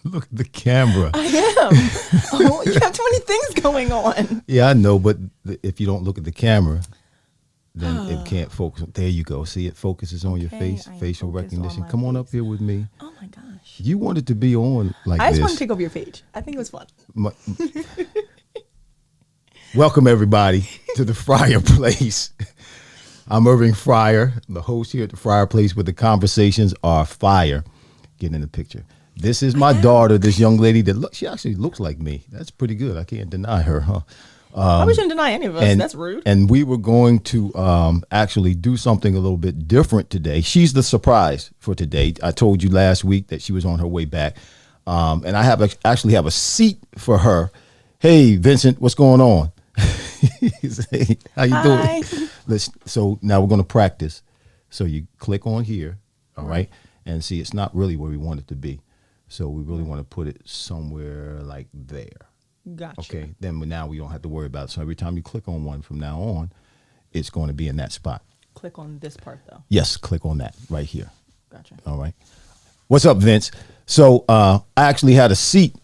Look at the camera. I am. Oh, you have too many things going on. Yeah, I know, but if you don't look at the camera, then it can't focus. There you go. See, it focuses on your face, facial recognition. Come on up here with me. Oh my gosh. You wanted to be on like this. I just want to take over your page. I think it was fun. Welcome everybody to the Fryar Place. I'm Irving Fryar, the host here at the Fryar Place, where the conversations are fire. Get in the picture. This is my daughter, this young lady that she actually looks like me. That's pretty good. I can't deny her, huh? Probably shouldn't deny any of us. That's rude. And we were going to actually do something a little bit different today. She's the surprise for today. I told you last week that she was on her way back. And I actually have a seat for her. Hey, Vincent, what's going on? Hey, how you doing? So now we're going to practice. So you click on here, all right? And see, it's not really where we want it to be. So we really want to put it somewhere like there. Gotcha. Okay, then now we don't have to worry about it. So every time you click on one from now on, it's going to be in that spot. Click on this part, though. Yes, click on that right here. Gotcha. All right. What's up, Vince? So I actually had a seat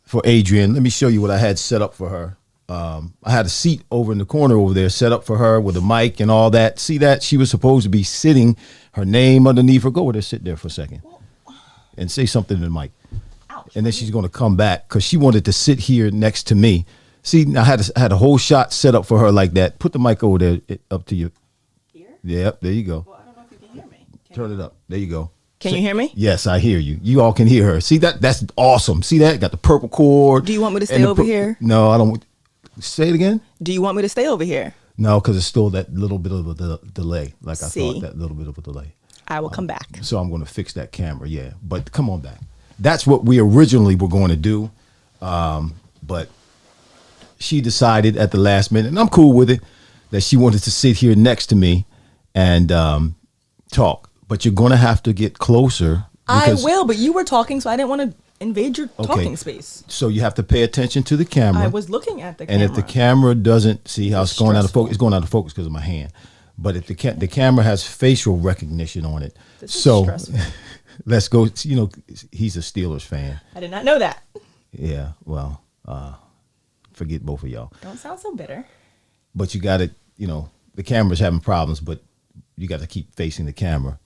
for Adrianne. Let me show you what I had set up for her. I had a seat over in the corner over there set up for her with a mic and all that. See that? She was supposed to be sitting, her name underneath her. Go over there, sit there for a second. And say something to the mic. Ouch. And then she's going to come back because she wanted to sit here next to me. See, I had a whole shot set up for her like that. Put the mic over there up to you. Here? Yep, there you go. Well, I don't know if you can hear me. Turn it up. There you go. Can you hear me? Yes, I hear you. You all can hear her. See, that's awesome. See that? Got the purple cord. Do you want me to stay over here? No, I don't. Say it again. Do you want me to stay over here? No, because it's still that little bit of a delay. Like I thought, that little bit of a delay. I will come back. So I'm going to fix that camera, yeah. But come on back. That's what we originally were going to do. But she decided at the last minute, and I'm cool with it, that she wanted to sit here next to me and talk. But you're going to have to get closer. I will, but you were talking, so I didn't want to invade your talking space. So you have to pay attention to the camera. I was looking at the camera. And if the camera doesn't, see how it's going out of focus? It's going out of focus because of my hand. But if the camera has facial recognition on it, this is stressful. Let's go. You know, he's a Steelers fan. I did not know that. Yeah, well, forget both of y'all. Don't sound so bitter. But you got to, you know, the camera's having problems, but you got to keep facing the camera.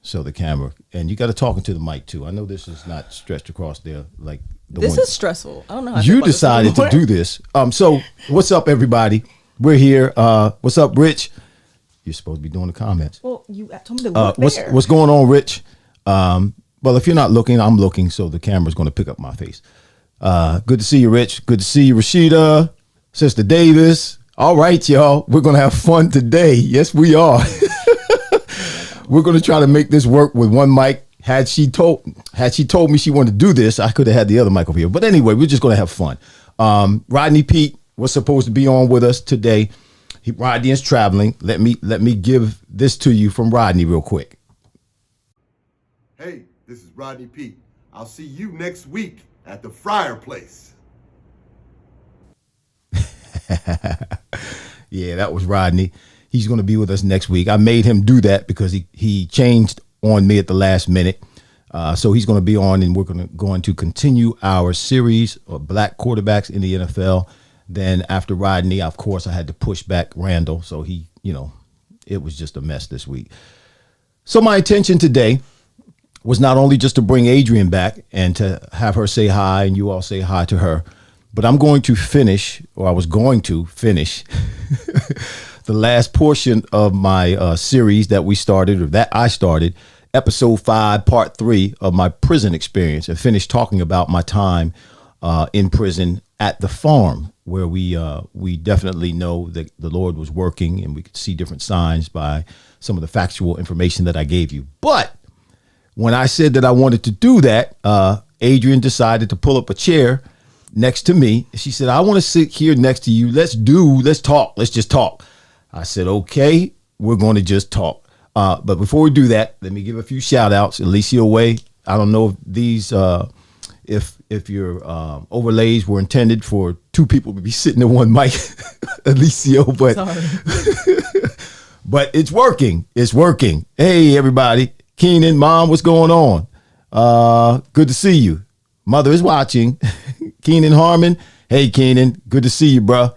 So the camera, and you got to talk into the mic too. I know this is not stretched across there like the this is stressful. I don't know how you decided to do this. So what's up, everybody? We're here. What's up, Rich? You're supposed to be doing the comments. Well, you told me to look there. What's going on, Rich? Well, if you're not looking, I'm looking, so the camera's going to pick up my face. Good to see you, Rich. Good to see you, Rashida, Sister Davis. All right, y'all. We're going to have fun today. Yes, we are. We're going to try to make this work with one mic. Had she told me she wanted to do this, I could have had the other mic over here. But anyway, we're just going to have fun. Rodney Pete was supposed to be on with us today. Rodney is traveling. Let me give this to you from Rodney real quick. Hey, this is Rodney P. I'll see you next week at the Fryar Place. Yeah, that was Rodney. He's going to be with us next week. I made him do that because he changed on me at the last minute. So he's going to be on, and we're going to continue our series of black quarterbacks in the NFL. Then after Rodney, of course, I had to push back Randall. So it was just a mess this week. So my intention today was not only just to bring Adrianne back and to have her say hi and you all say hi to her, but I was going to finish the last portion of my series that I started, episode 5, part 3 of my prison experience, and finished talking about my time in prison at the farm, where we definitely know that the Lord was working, and we could see different signs by some of the factual information that I gave you. But when I said that I wanted to do that, Adrianne decided to pull up a chair next to me. She said, I want to sit here next to you. Let's talk. Let's just talk. I said, okay, we're going to just talk. But before we do that, let me give a few shout outs. Alicia Way. I don't know if these, if your overlays were intended for two people to be sitting at one mic, Alicia, but, but it's working. It's working. Hey, everybody. Keenan, Mom, what's going on? Good to see you. Mother is watching. Keenan Harmon. Hey, Keenan. Good to see you, bro.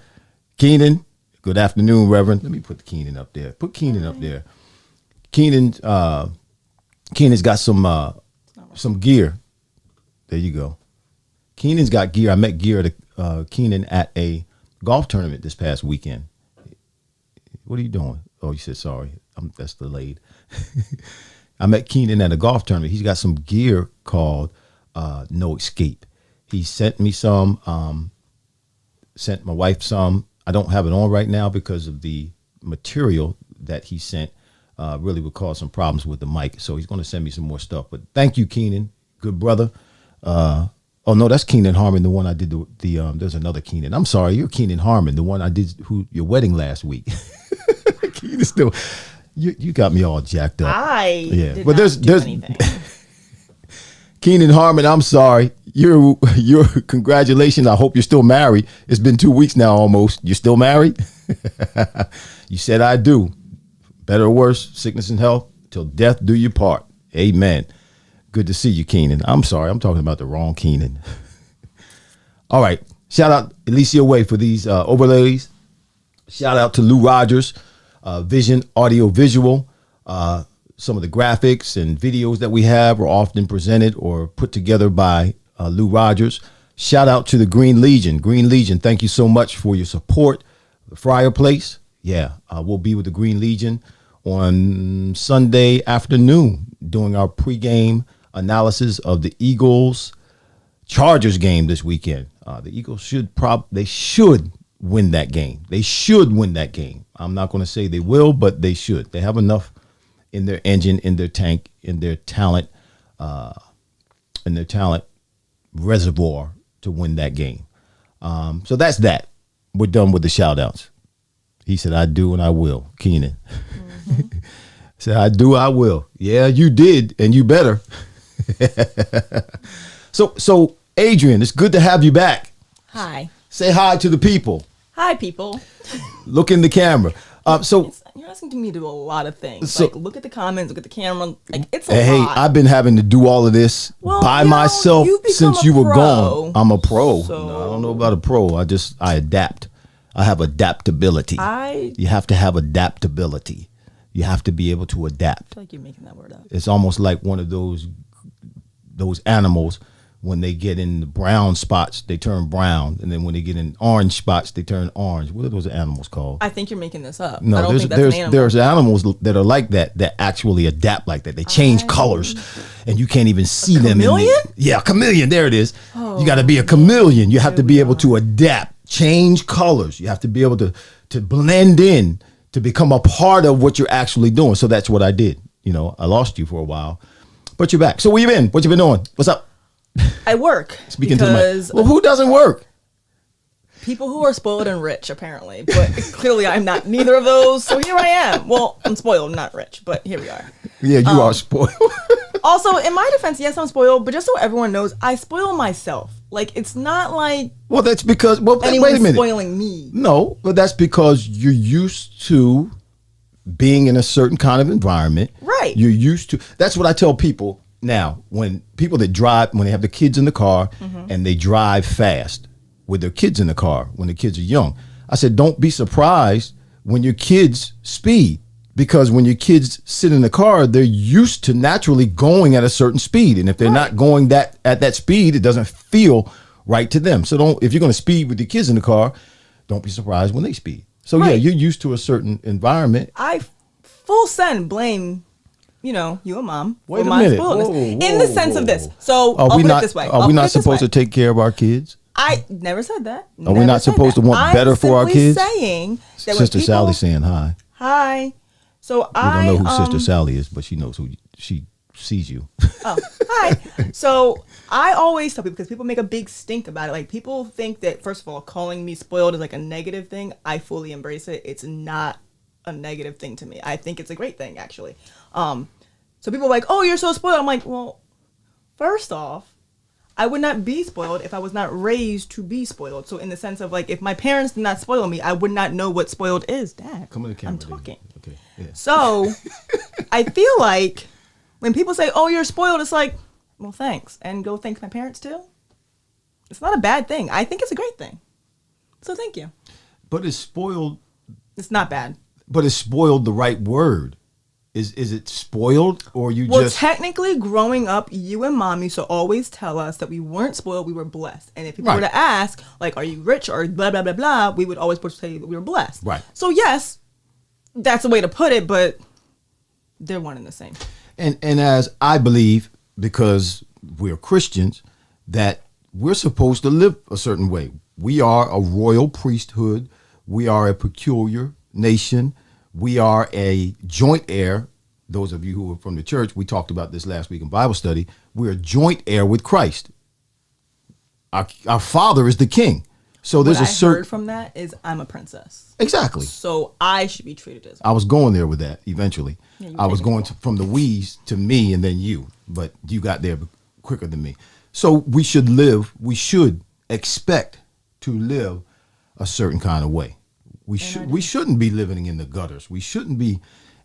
Keenan. Good afternoon, Reverend. Let me put Keenan up there. Put Keenan up there. Keenan's got some gear. There you go. Keenan's got gear. I met Keenan at a golf tournament this past weekend. What are you doing? Oh, you said sorry. That's delayed. I met Keenan at a golf tournament. He's got some gear called No Escape. He sent me some, sent my wife some. I don't have it on right now because of the material that he sent really would cause some problems with the mic. So he's going to send me some more stuff. But thank you, Keenan. Good brother. Oh, no, that's Keenan Harmon, the one I did there's another Keenan. I'm sorry, you're Keenan Harmon, the one I did your wedding last week. Keenan still, you got me all jacked up. But there's anything. Keenan Harmon, I'm sorry. Your congratulations. I hope you're still married. It's been 2 weeks now almost. You're still married? You said I do. Better or worse, sickness and health, till death do you part. Amen. Good to see you, Keenan. I'm sorry. I'm talking about the wrong Keenan. All right. Shout out Alicia Way for these overlays. Shout out to Lou Rogers, Vision Audio Visual. Some of the graphics and videos that we have are often presented or put together by Lou Rogers. Shout out to the Green Legion. Green Legion, thank you so much for your support. The Fryar Place. Yeah, we'll be with the Green Legion on Sunday afternoon doing our pregame analysis of the Eagles Chargers game this weekend. The Eagles should win that game. They should win that game. I'm not going to say they will, but they should. They have enough in their engine, in their tank, in their talent reservoir to win that game. So that's that. We're done with the shout outs. He said, I do and I will. Keenan. Mm-hmm. Said, I do, I will. Yeah, you did, and you better. So Adrianne, it's good to have you back. Hi. Say hi to the people. Hi, people. Look in the camera. You're asking me to do a lot of things. So, look at the comments, look at the camera. It's a hey, lot. I've been having to do all of this by myself since you were gone. I'm a pro. So, no, I don't know about a pro. I adapt. I have adaptability. You have to have adaptability. You have to be able to adapt. I feel like you're making that word up. It's almost like one of those animals. When they get in the brown spots, they turn brown. And then when they get in orange spots, they turn orange. What are those animals called? I think you're making this up. No, I don't think that's an animal. There's animals that are like that actually adapt like that. They change colors and you can't even see them. Chameleon? Yeah, chameleon. There it is. Oh, you got to be a chameleon. You have to be able to adapt, change colors. You have to be able to blend in, to become a part of what you're actually doing. So that's what I did. I lost you for a while, but you're back. So where you been? What you been doing? What's up? I work. Speaking to the mic. Well, who doesn't work? People who are spoiled and rich, apparently. But clearly I'm not neither of those. So here I am. Well, I'm spoiled, not rich. But here we are. Yeah, you are spoiled. Also, in my defense, yes, I'm spoiled. But just so everyone knows, I spoil myself. Like, it's not like Well, that's because, wait a anyone's minute. spoiling me. No, but that's because you're used to being in a certain kind of environment. Right. You're used to, that's what I tell people now, when people that drive, when they have the kids in the car and they drive fast with their kids in the car, when the kids are young, I said, don't be surprised when your kids speed, because when your kids sit in the car, they're used to naturally going at a certain speed. And if they're not going at that speed, it doesn't feel right to them. So if you're going to speed with the kids in the car, don't be surprised when they speed. So yeah, you're used to a certain environment. I full send blame, you and mom Wait for a my minute. spoiledness. Whoa, In the sense of this. whoa. So I'll put it this way. Are we not supposed to take care of our kids? I never said that. Are we not supposed to want better for our kids? I'm simply saying that Sister when Sally's saying hi. Hi. So We don't know who Sister Sally is, but she knows who she sees you. Oh, hi. So I always tell people, because people make a big stink about it. Like, people think that, first of all, calling me spoiled is like a negative thing. I fully embrace it. It's not a negative thing to me. I think it's a great thing, actually. So people are like, oh, you're so spoiled. I'm like, well, first off, I would not be spoiled if I was not raised to be spoiled. So in the sense of, like, if my parents did not spoil me, I would not know what spoiled is. Dad, Come on the camera. I'm talking. Okay. Yeah. So I feel like when people say, oh, you're spoiled, it's like, well, thanks. And go thank my parents too. It's not a bad thing. I think it's a great thing. So thank you. But it's spoiled. It's not bad. But is spoiled the right word? Is it spoiled, or you Well, just technically, growing up, you and mom used to always tell us that we weren't spoiled, we were blessed. And if people Right. were to ask, like, are you rich or blah, blah, blah, blah, we would always say that we were blessed. Right. So yes, that's a way to put it, but they're one and the same. and as I believe, because we're Christians, that we're supposed to live a certain way. We are a royal priesthood. We are a peculiar nation. We are a joint heir. Those of you who are from the church, we talked about this last week in Bible study. We're a joint heir with Christ. Our Father is the King. So there's What a I certain heard from that is I'm a princess. exactly. So I should be treated as I was going there with that eventually. Yeah, you I was take it going from the we's to me and then you, but you got there quicker than me. So we should expect to live a certain kind of way. We shouldn't be living in the gutters. We shouldn't be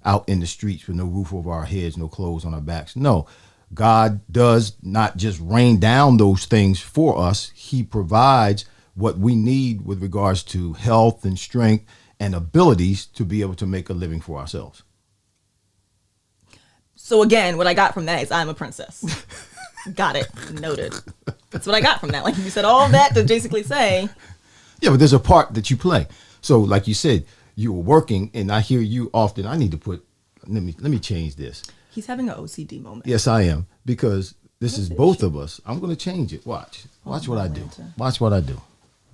out in the streets with no roof over our heads, no clothes on our backs. No, God does not just rain down those things for us. He provides what we need with regards to health and strength and abilities to be able to make a living for ourselves. So again, what I got from that is I'm a princess. Got it. Noted. That's what I got from that. Like, you said all that to basically say. Yeah, but there's a part that you play. So like you said, you were working, and I hear you often, I need to put, let me change this. He's having an OCD moment. Yes, I am, because this is both of us. I'm going to change it. Watch what I do. Watch what I do.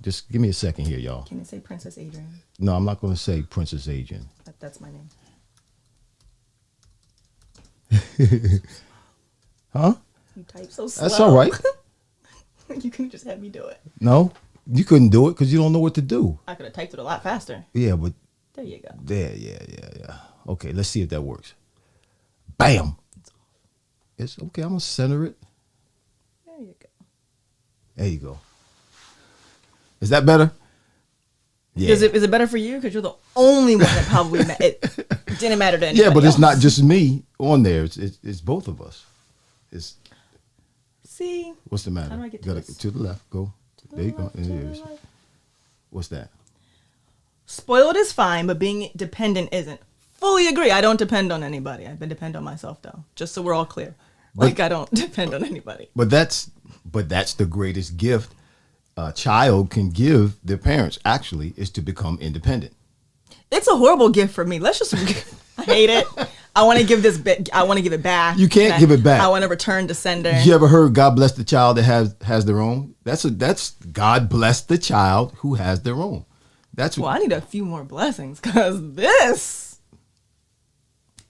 Just give me a second here, y'all. Can it say Princess Adrianne? No, I'm not going to say Princess Adrianne. That's my name. Huh? You type so slow. That's all right. You can just have me do it. No, you couldn't do it because you don't know what to do. I could have typed it a lot faster. Yeah, but There you go. there, yeah. Okay, let's see if that works. Bam. It's okay. I'm going to center it. There you go. There you go. Is that better? Yeah. Is it better for you? Because you're the only one that probably it didn't matter to anybody Yeah, but it's else. not just me on there. It's both of us. It's See? what's the matter? How do I get to Gotta this? to the left. Go. There you go. left, to There the it is. left. What's that? Spoiled is fine, but being dependent isn't. Fully agree. I don't depend on anybody. I've been dependent on myself, though. Just so we're all clear. Like, I don't depend on anybody. But that's the greatest gift a child can give their parents. Actually, is to become independent. It's a horrible gift for me. Let's just. I hate it. I want to give this bit. I want to give it back. You can't give it back. I want to return to sender. You ever heard God bless the child that has their own? That's God bless the child who has their own. That's Well, I need a few more blessings because this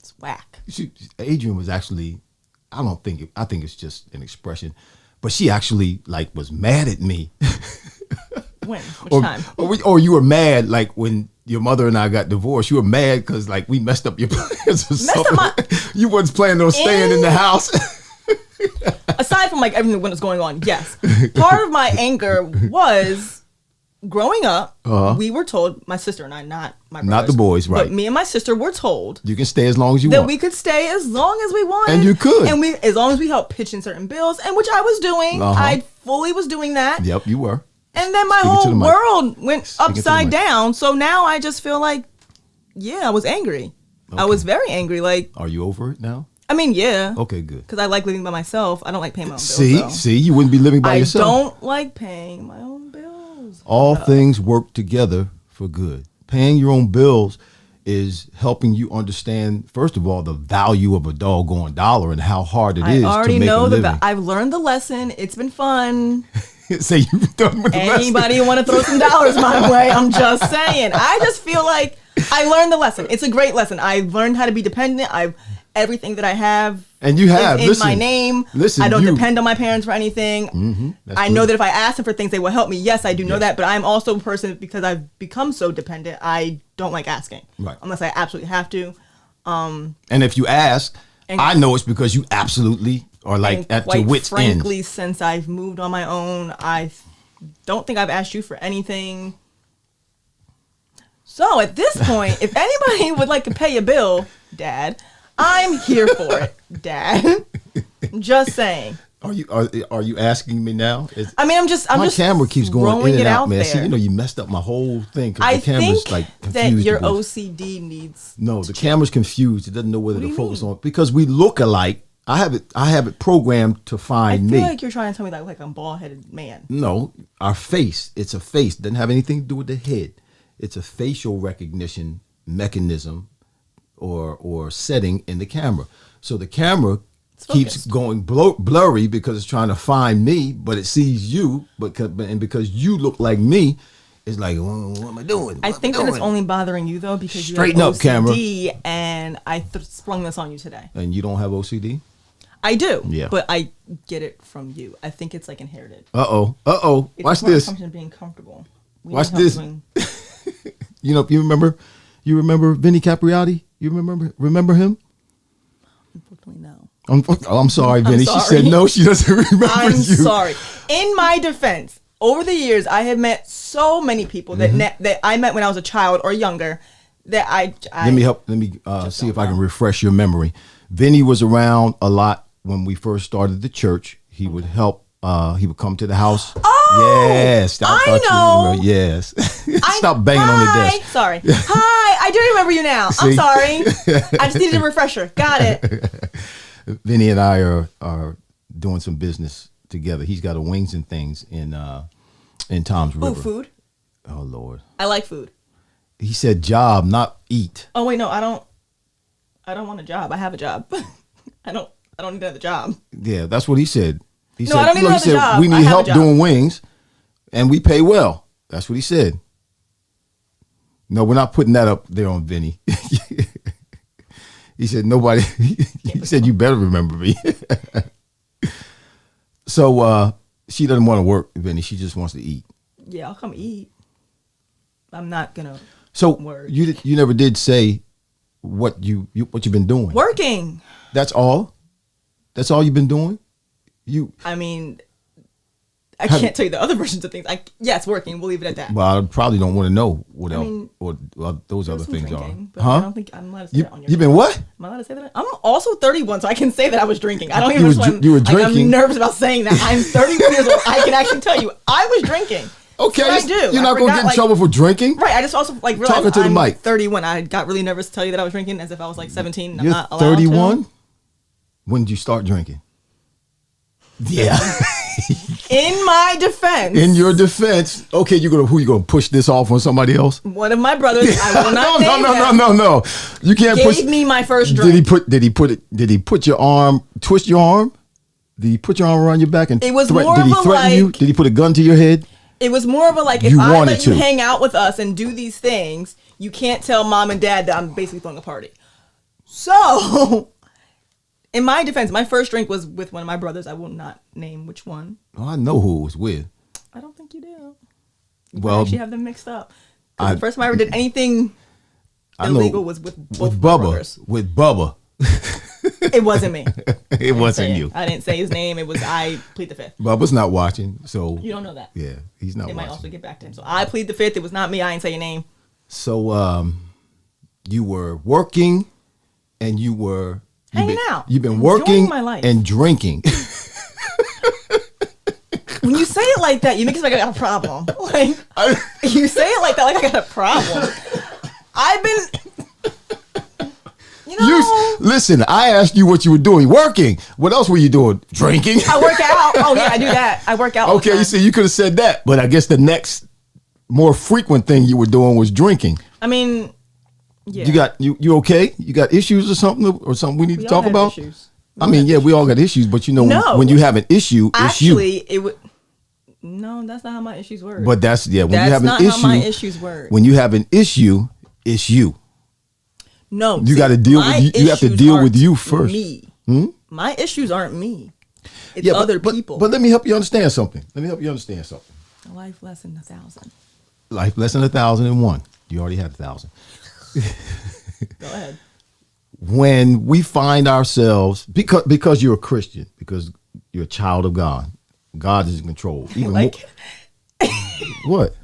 it's whack. Adrianne was actually, I think it's just an expression, but she actually like was mad at me. When? Which time? Or you were mad like when your mother and I got divorced. You were mad because like we messed up your plans or something. You wasn't planning on staying in the house. Aside from like everything that was going on, yes. Part of my anger was growing up. We were told, my sister and I, not my brothers, not the boys, right? But me and my sister were told you can stay as long as you that want. we could stay as long as we wanted, and you could, and as long as we helped pitch in certain bills, and which I was doing. I fully was doing that. Yep, you were. And then my whole world went upside down. So now I just feel like, yeah, I was angry. Okay. I was very angry. Like, are you over it now? I mean, yeah. Okay, good. Because I like living by myself. I don't like paying my own bills. See, you wouldn't be living by yourself. I don't like paying my own bills. All things work together for good. Paying your own bills is helping you understand, first of all, the value of a doggone dollar and how hard it is to make a living. I already know I've learned the lesson. It's been fun. Say you've done with the lesson. Anybody want to throw some dollars my way? I'm just saying. I just feel like I learned the lesson. It's a great lesson. I've learned how to be dependent. Everything that I have, and you have is in my name. Listen, I don't depend on my parents for anything. I know that if I ask them for things, they will help me. Yes, I do know that, but I'm also a person, because I've become so dependent, I don't like asking, right? Unless I absolutely have to. And if you ask, I know it's because you absolutely are like at your wit's end. Frankly, since I've moved on my own, I don't think I've asked you for anything. So at this point, if anybody would like to pay a bill, Dad, I'm here for it, Dad. I'm just saying. Are you asking me now? I'm just my camera keeps going in and out, man. There. See, you messed up my whole thing. I the camera's think like confused. that your OCD needs. No, the camera's confused. It doesn't know whether to focus on, because we look alike. I have it programmed to find me. I feel like you're trying to tell me that like I'm a bald-headed man. No, our face. It's a face. It doesn't have anything to do with the head. It's a facial recognition mechanism or setting in the camera. So the camera keeps going blurry because it's trying to find me, but it sees you. And because you look like me, it's like, what am I doing? I think that it's only bothering you though because Straighten you have up, OCD, camera. and I sprung this on you today. And you don't have OCD? I do. Yeah. But I get it from you. I think it's like inherited. Uh-oh. Watch this. It's a being comfortable. Watch this. You remember Vinny Capriati? You remember him? Unfortunately, no. I'm sorry, Vinny. Sorry. She said no, she doesn't remember I'm you. sorry. In my defense, over the years, I have met so many people that I met when I was a child or younger that I Let me see if I can refresh your memory. Vinny was around a lot when we first started the church. He would help. He would come to the house. Oh, yes, I know. Yes, stop banging on the desk. Sorry. Hi, I do remember you now. I'm sorry. I just needed a refresher. Got it. Vinny and I are doing some business together. He's got a Wings and Things in Tom's River. Oh, food. Oh Lord. I like food. He said job, not eat. Oh wait, no, I don't want a job. I have a job. I don't need another job. Yeah, that's what he said. He said, I don't need another job. We need help doing wings, and we pay well. That's what he said. No, we're not putting that up there on Vinny. He said nobody. He said you better remember me. So she doesn't want to work, Vinny. She just wants to eat. Yeah, I'll come eat. I'm not gonna. So work. you never did say what you've been doing. Working. That's all. That's all you've been doing. I mean, I can't tell you the other versions of things. Yes, working. We'll leave it at that. Well, I probably don't want to know what else or those other things drinking, are. Huh? I don't think I'm allowed to say that on your You've been what? Am I allowed to say that? I'm also 31, so I can say that I was drinking. I don't even know. You were drinking. I'm nervous about saying that. I'm 31 years old. I can actually tell you I was drinking. Okay, I do. You're not going to get in trouble for drinking? Right. I just also realized Talking to the mic. 31. I got really nervous to tell you that I was drinking as if I was like 17. And You're I'm not allowed 31? to. When did you start drinking? Yeah. In my defense. In your defense. Okay, who you gonna push this off on somebody else? One of my brothers. I will not name them. No. You can't push. Gave me my first drink. Did he twist your arm? Did he put your arm around your back and it was did more he of a threaten you? Did he put a gun to your head? It was more of a like, if I let you hang out with us and do these things, you can't tell mom and dad that I'm basically throwing a party. So, in my defense, my first drink was with one of my brothers. I will not name which one. Oh, I know who it was with. I don't think you do. Well, actually have them mixed up. 'Cause I- the first time I ever did anything I know illegal was with both with my Bubba. brothers. With Bubba, It wasn't me. it wasn't Say you. it. I didn't say his name. It was I plead the fifth. Bubba's not watching, so You don't know that. yeah, he's not It might watching. also get back to him. So I plead the fifth. It was not me. I didn't say your name. So you were working, and you've Hanging been, out, You've been enjoying working my life. and drinking. When you say it like that, you make it like I got a problem. Like you say it like that, like I got a problem. I've been, Listen, I asked you what you were doing. Working. What else were you doing? Drinking. I work out. Oh yeah, I do that. I work out. all the Okay, time. you see, you could have said that, but I guess the next more frequent thing you were doing was drinking. I mean, yeah. You okay? You got issues or something we need We to all talk have about? issues. I mean, yeah, we all got issues, but No. when you have an issue, it's you. Actually, it would. No, that's not how my issues work. But that's when that's you have not an how my issue. issues work. When you have an issue, it's you. No, You gotta deal with my you- you have to issues deal with aren't you first. Me. My issues aren't me. It's Yeah, other people. But let me help you understand something. A life lesson 1,000. Life lesson 1,001. You already had 1,000. Go ahead. When we find ourselves, because you're a Christian, because you're a child of God, God is in control. Even Like, what?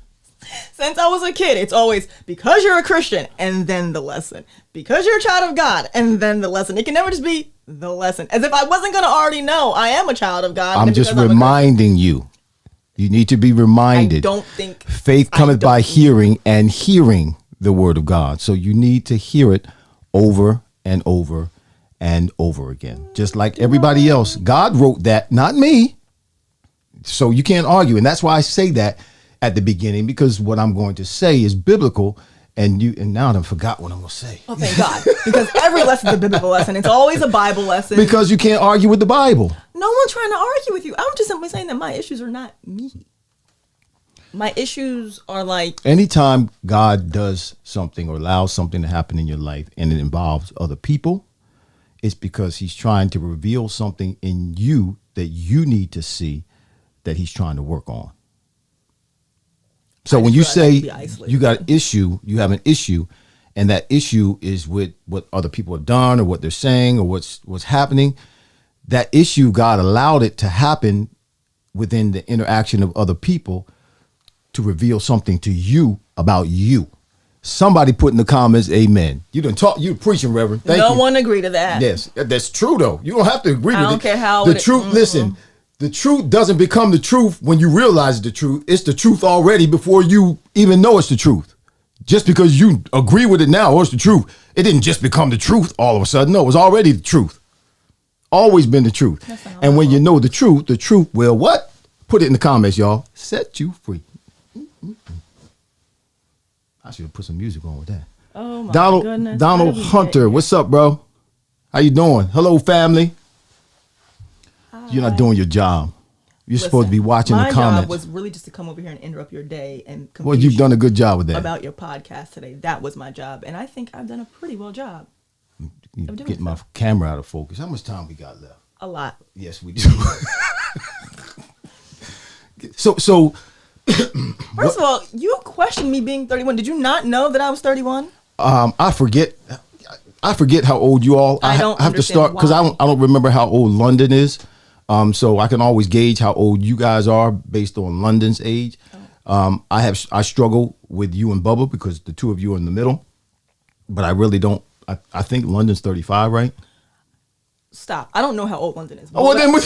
since I was a kid, it's always because you're a Christian and then the lesson. Because you're a child of God and then the lesson. It can never just be the lesson. As if I wasn't going to already know I am a child of God. I'm and just because I'm a reminding you. You need to be reminded. I don't think Faith I cometh by don't- hearing, and hearing the word of God. So you need to hear it over and over and over again. Just like everybody else. God wrote that, not me. So you can't argue. And that's why I say that at the beginning, because what I'm going to say is biblical. And now I done forgot what I'm going to say. Oh, thank God. Because every lesson's a biblical lesson. It's always a Bible lesson. Because you can't argue with the Bible. No one's trying to argue with you. I'm just simply saying that my issues are not me. My issues are like, Anytime God does something or allows something to happen in your life and it involves other people, it's because he's trying to reveal something in you that you need to see that he's trying to work on. So when you just feel like I say need to be isolated. you got an issue, you have an issue, and that issue is with what other people have done or what they're saying or what's happening, that issue, God allowed it to happen within the interaction of other people to reveal something to you about you. Somebody put in the comments, amen. You done talk, you preaching, Reverend. Thank you. no one agreed to that. Yes, that's true though. You don't have to agree with it. I don't care how the it- truth. Listen, the truth doesn't become the truth when you realize the truth. It's the truth already before you even know it's the truth. Just because you agree with it now, or it's the truth, it didn't just become the truth all of a sudden. No, it was already the truth. Always been the truth. That's not And when how- you know the truth will what? Put it in the comments, y'all. Set you free. I should have put some music on with that. Oh my Donald goodness. Donald How did we get Hunter, here? what's up, bro? How you doing? Hello, family. You're not doing your job. You're supposed to be watching my the comments. job was really just to come over here and interrupt your day and Well, you've done a good job with that. about your podcast today. That was my job, and I think I've done a pretty well job. You I'm doing get my stuff. camera out of focus. How much time we got left? A lot. Yes, we do. so First of all, you questioned me being 31. Did you not know that I was 31? I forget how old you all. I don't have to understand start because why. I don't remember how old London is. So I can always gauge how old you guys are based on London's age. I struggle with you and Bubba because the two of you are in the middle, but I really don't. I think London's 35, right? Stop. I don't know how old London is. Oh, well, then but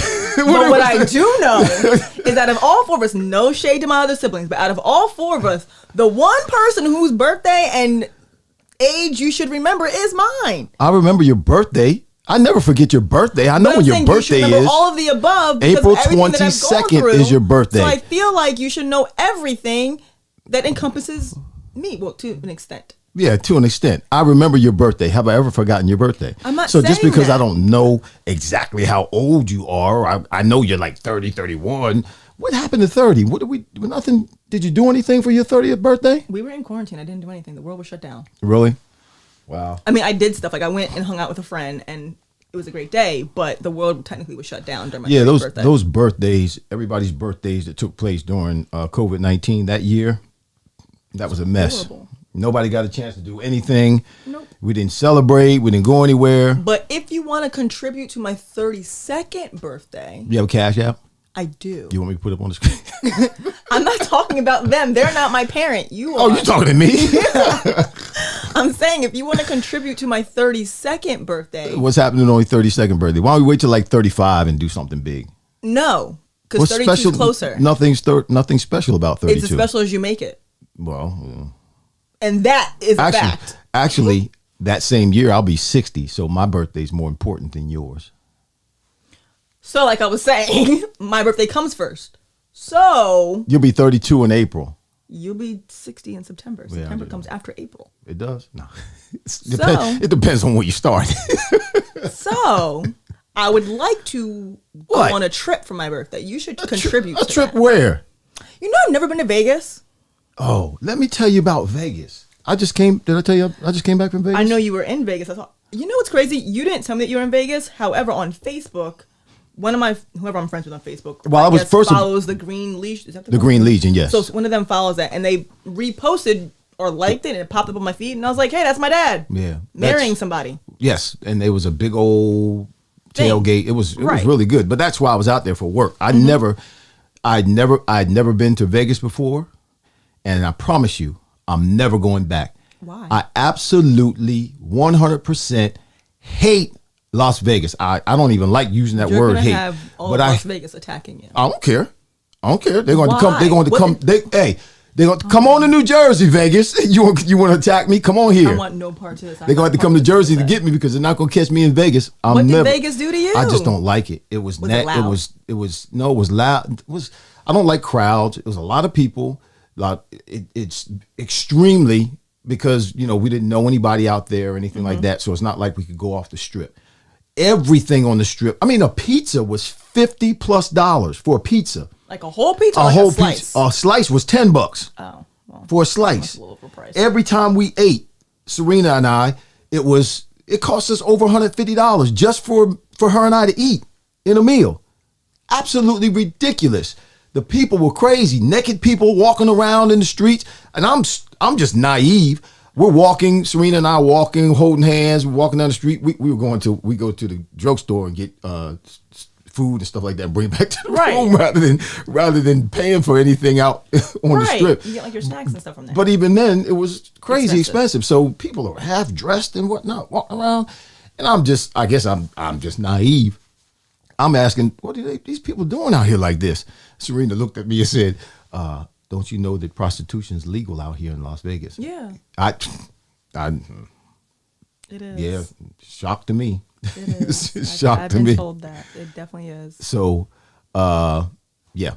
what I do know is that of all four of us, no shade to my other siblings, but out of all four of us, the one person whose birthday and age you should remember is mine. I remember your birthday. I never forget your birthday. I know But when I'm your saying you should birthday remember is. all of the above. Because April of everything that I've gone 22nd through. is your birthday. So I feel like you should know everything that encompasses me. Well, to an extent. Yeah, to an extent. I remember your birthday. Have I ever forgotten your birthday? I'm not so just saying because that. I don't know exactly how old you are, I know you're like 30, 31. What happened to 30? What did we nothing? Did you do anything for your 30th birthday? We were in quarantine. I didn't do anything. The world was shut down. Really? Wow. I mean, I did stuff. Like I went and hung out with a friend and it was a great day, but the world technically was shut down during my Yeah, 30th birthday. those birthdays, everybody's birthdays that took place during COVID-19 that year, that was a mess. Horrible. Nobody got a chance to do anything. Nope. We didn't celebrate. We didn't go anywhere. But if you want to contribute to my 32nd birthday, You have a Cash App? I do. You want me to put it up on the screen? I'm not talking about them. They're not my parent. You are. Oh, you're talking to me? I'm saying if you want to contribute to my 32nd birthday, What's happening on your 32nd birthday? Why don't we wait till like 35 and do something big? no, because What's 32 special? is closer. Nothing special about 32. It's as special as you make it. Well, And that is a fact. actually, that same year I'll be 60, so my birthday's more important than yours. So like I was saying, my birthday comes first. So You'll be 32 in April. you'll be 60 in September. September comes after April. It does? No. So- It depends on where you start. So I would like to What? go on a trip for my birthday. You should contribute A to trip that. where? You know I've never been to Vegas. Oh, let me tell you about Vegas. Did I tell you I just came back from Vegas? I know you were in Vegas. I thought, you know what's crazy? You didn't tell me that you were in Vegas. However, on Facebook, whoever I'm friends with on Facebook, Well, I was guess first of- follows the Green Legion. Is that The Green Legion, yes. So one of them follows that, and they reposted or liked it, and it popped up on my feed, and I was like, hey, that's my dad. Yeah. Marrying That's- somebody. Yes, and there was a big old Thing. tailgate. It was Right. really good, but that's why I was out there for work. I'd never been to Vegas before, and I promise you, I'm never going back. Why? I absolutely 100% hate Las Vegas. I don't even like using that You're word gonna hate. have all But of Las Vegas attacking you. I don't care. I don't care. They're going to come. Why? They're going to What come. did- They're going to come on to New Jersey, Vegas. You want to attack me? Come on here. I want no part to this. They're going to have to come to Jersey to get me because they're not going to catch me in Vegas. What did Vegas do to you? I just don't like it. It was Was it loud? It was loud. I don't like crowds. It was a lot of people. It's extremely because we didn't know anybody out there or anything like that. So it's not like we could go off the strip. Everything on the strip. I mean, a pizza was $50+ for a pizza. Like a whole pizza, or A like whole a slice? pizza. A slice was $10 Oh, well, for a that's slice. a little overpriced. Every time we ate, Serena and I, it cost us over $150 just for her and I to eat in a meal. Absolutely ridiculous. The people were crazy, naked people walking around in the streets, and I'm just naive. We're walking, Serena and I walking, holding hands, we're walking down the street. We go to the drugstore and get food and stuff like that and bring it back to the Right. room rather than paying for anything out on the Right. strip. You get like your snacks and stuff from there. But even then, it was crazy Expensive. expensive. So people are half dressed and whatnot, walking around. And I guess I'm just naive. I'm asking, what are these people doing out here like this? Serena looked at me and said, don't you know that prostitution's legal out here in Las Vegas? yeah, it is. Yeah, shock to me. It is. Shock I've to been me. told that. It definitely is. So, yeah,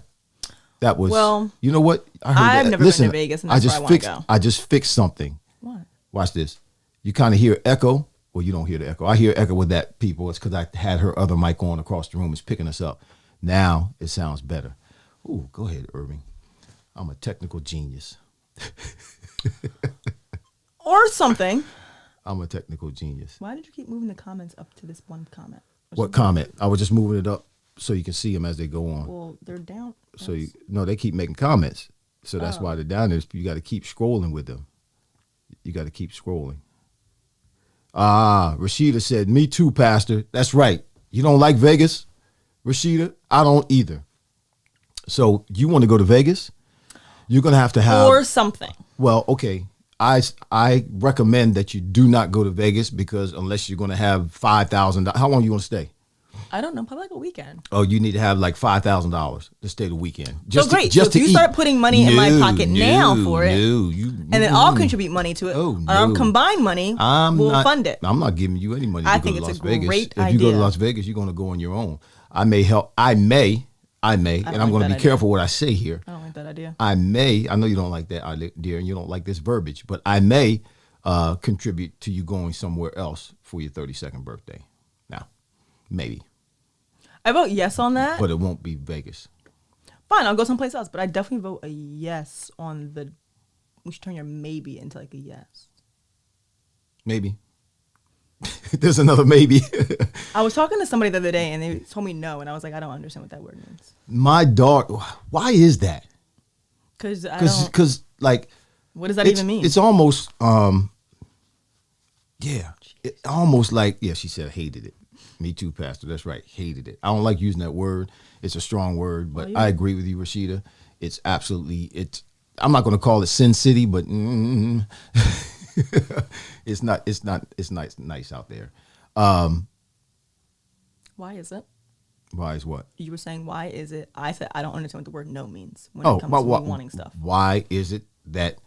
that was. Well, you know what? I heard I've that. never been to Vegas, and that's where I wanna go. I just fixed something. What? Watch this. You kind of hear echo. Well, you don't hear the echo. I hear echo with that, people. It's because I had her other mic on across the room. It's picking us up. Now it sounds better. Ooh, go ahead, Irving. I'm a technical genius. Or something. I'm a technical genius. Why did you keep moving the comments up to this one comment? What comment? I was just moving it up so you can see them as they go on. Well, they're down. So they keep making comments. So that's Oh. why they're down there. You got to keep scrolling with them. You got to keep scrolling. Rashida said, me too, Pastor. That's right. You don't like Vegas, Rashida? I don't either. So you want to go to Vegas? You're going to have. Or something. Well, okay. I recommend that you do not go to Vegas because unless you're going to have $5,000. How long you want to stay? I don't know. Probably like a weekend. Oh, you need to have like $5,000 to stay the weekend. So great. So if you start putting money in my pocket now for it, and and then I'll contribute money to it. Oh, Our no. combined money will fund it. I'm not giving you any money. I to think go to it's Las a Vegas. great If you go to idea. Las Vegas, you're going to go on your own. I may help. I may, and like I'm going to that be idea. careful what I say here. I don't like that idea. I know you don't like that, dear, and you don't like this verbiage, but I may contribute to you going somewhere else for your 32nd birthday. Now, maybe, I vote yes on that. but it won't be Vegas. Fine, I'll go someplace else. But I definitely vote a yes on the. We should turn your maybe into like a yes. Maybe. There's another maybe. I was talking to somebody the other day and they told me no, and I was like, I don't understand what that word means. My daughter. Why is that? Because like, what does that even mean? It's almost yeah, almost like, yeah, she said hated it. Me too, Pastor. That's right, hated it. I don't like using that word. It's a strong word, but I agree with you, Rashida. It's absolutely, I'm not going to call it Sin City, but it's nice out there. Why is it? Why is what? You were saying, why is it? I said, I don't understand what the word no means when it comes to me wanting stuff. Why is it that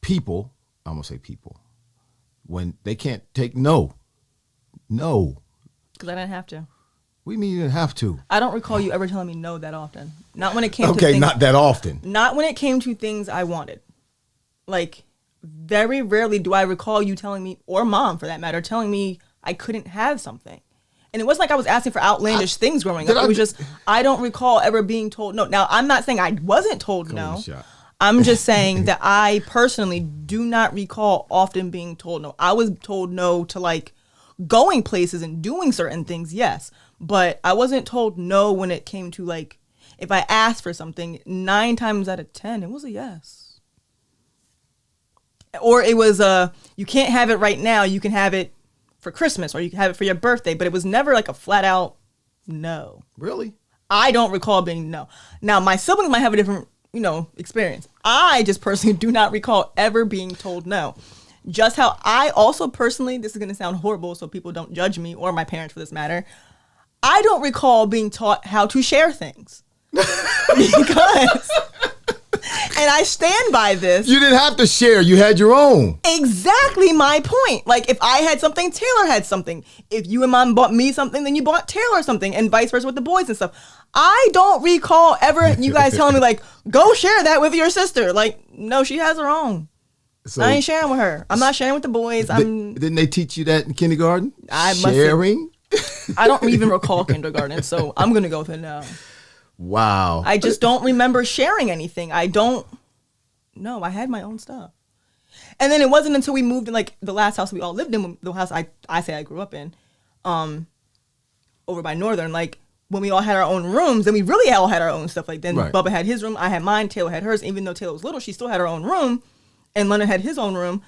people, I'm going to say people, when they can't take no? No. Because I didn't have to. What do you mean you didn't have to? I don't recall you ever telling me no that often. Not when it came to things. Okay, not that often. Not when it came to things I wanted. Like, very rarely do I recall you telling me, or mom for that matter, telling me I couldn't have something. And it wasn't like I was asking for outlandish things growing up. It was just, I don't recall ever being told no. Now, I'm not saying I wasn't told no. I'm just saying that I personally do not recall often being told no. I was told no to like going places and doing certain things, yes. But I wasn't told no when it came to like, if I asked for something, 9 times out of 10, it was a yes. Or it was you can't have it right now, you can have it for Christmas or you can have it for your birthday, but it was never like a flat out no. Really? I don't recall being no. Now, my siblings might have a different, experience. I just personally do not recall ever being told no. Just how I also personally, this is going to sound horrible so people don't judge me or my parents for this matter, I don't recall being taught how to share things. Because, and I stand by this. You didn't have to share. You had your own. Exactly my point. Like, if I had something, Taylor had something. If you and mom bought me something, then you bought Taylor something, and vice versa with the boys and stuff. I don't recall ever you guys telling me, like, go share that with your sister. Like, no, she has her own. So, I ain't sharing with her. I'm not sharing with the boys. Didn't they teach you that in kindergarten? Sharing? I don't even recall kindergarten, so I'm going to go with a no. Wow. I just don't remember sharing anything. I had my own stuff. And then it wasn't until we moved in, like, the last house we all lived in, the house I say I grew up in, over by Northern, like, when we all had our own rooms, then we really all had our own stuff. Like, then Bubba had his room, I had mine, Taylor had hers. Even though Taylor was little, she still had her own room, and Leonard had his own room.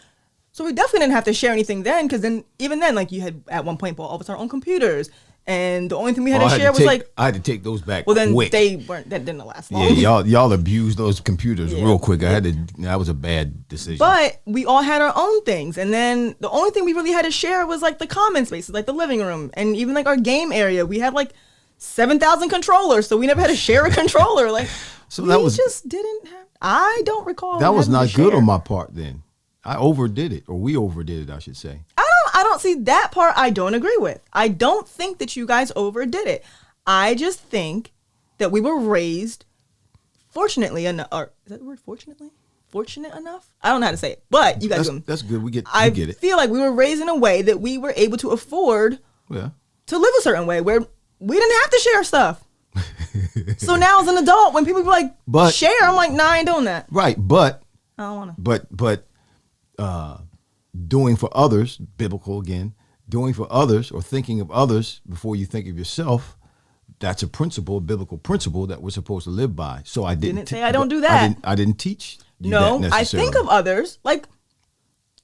So we definitely didn't have to share anything then, because even then, like, you had at one point bought all of us our own computers, and the only thing we had to share was like, I had to take those back. Well, then quick. that didn't last long. Yeah, y'all abused those computers real quick. That was a bad decision. But we all had our own things, and then the only thing we really had to share was like the common spaces, like the living room, and even like our game area. We had like 7,000 controllers, so we never had to share a controller. Like, so we just didn't have. I don't recall. That was not good on my part then. I overdid it, or we overdid it, I should say. I don't see that part. I don't agree with. I don't think that you guys overdid it. I just think that we were raised fortunately enough. Or is that the word? Fortunately? Fortunate enough? I don't know how to say it, but you guys. That's good. We get it. I feel like we were raised in a way that we were able to afford to live a certain way where we didn't have to share stuff. So now as an adult, when people be like, share, I'm like, nah, I ain't doing that. Right, but I don't want to. But doing for others, biblical again, doing for others or thinking of others before you think of yourself, that's a principle, a biblical principle that we're supposed to live by. So I didn't say I don't do that. I didn't teach you that necessarily. I think of others, like,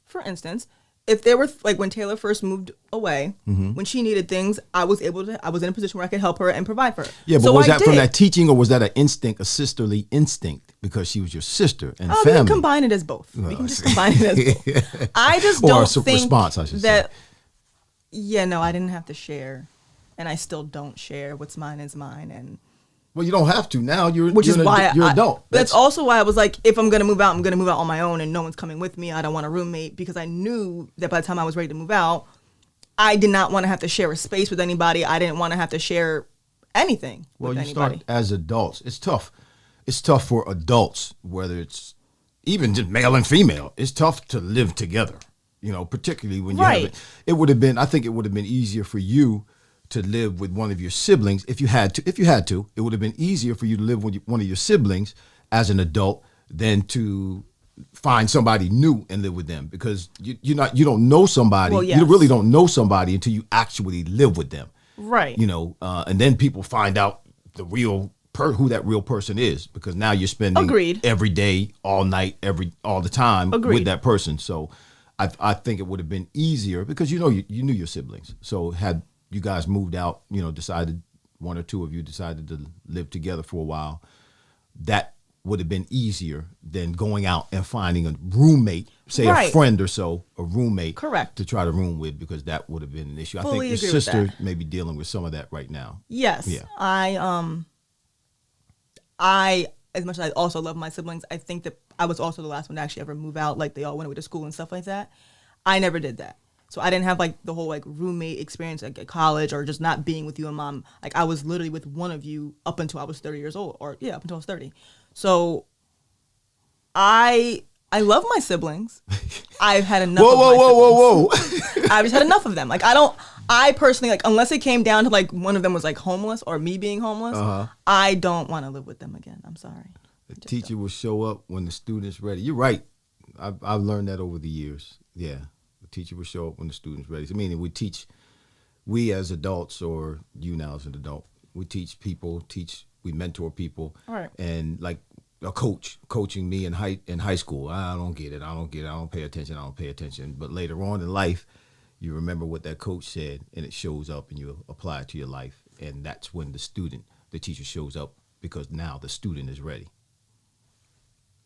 for instance, if there were, like, when Taylor first moved away, when she needed things, I was in a position where I could help her and provide for her. Yeah, but was that from that teaching, or was that an instinct, a sisterly instinct, because she was your sister and family? We can combine it as both. We can just combine it as both. I just don't think response, I should say. Yeah, no, I didn't have to share, and I still don't share. What's mine is mine, and. Well, you don't have to now. You're an adult. That's also why I was like, if I'm going to move out, I'm going to move out on my own and no one's coming with me. I don't want a roommate, because I knew that by the time I was ready to move out, I did not want to have to share a space with anybody. I didn't want to have to share anything with anybody. Start as adults. It's tough. It's tough for adults, whether it's even just male and female. It's tough to live together, particularly when you have it. I think it would have been easier for you to live with one of your siblings if you had to. It would have been easier for you to live with one of your siblings as an adult than to find somebody new and live with them, because you don't know somebody. Well, yes. You really don't know somebody until you actually live with them. Right. And then people find out the real who that real person is, because now you're spending Agreed. every day, all night, all the time Agreed. with that person. So I think it would have been easier, because you knew your siblings. So had you guys moved out, decided, one or two of you decided to live together for a while, that would have been easier than going out and finding a roommate, say Right. a friend or so, a roommate, Correct. to try to room with, because that would have been an issue. Fully I think your agree with sister that. may be dealing with some of that right now. Yes. Yeah. I as much as I also love my siblings, I think that I was also the last one to actually ever move out. Like, they all went away to school and stuff like that. I never did that. So I didn't have like the whole like roommate experience like at college, or just not being with you and mom. Like, I was literally with one of you up until I was 30 years old, up until I was 30. So I love my siblings. I've had enough of my siblings. I've just had enough of them. Like, I personally, like, unless it came down to like one of them was like homeless or me being homeless, I don't want to live with them again. I'm sorry. The teacher will show up when the student's ready. You're right. I've learned that over the years. Yeah. The teacher will show up when the student's ready. I mean, we as adults, or you now as an adult, we teach people, we mentor people. All right. And like a coach coaching me in high school, I don't get it. I don't pay attention. But later on in life, you remember what that coach said, and it shows up, and you apply it to your life. And that's when the teacher shows up, because now the student is ready.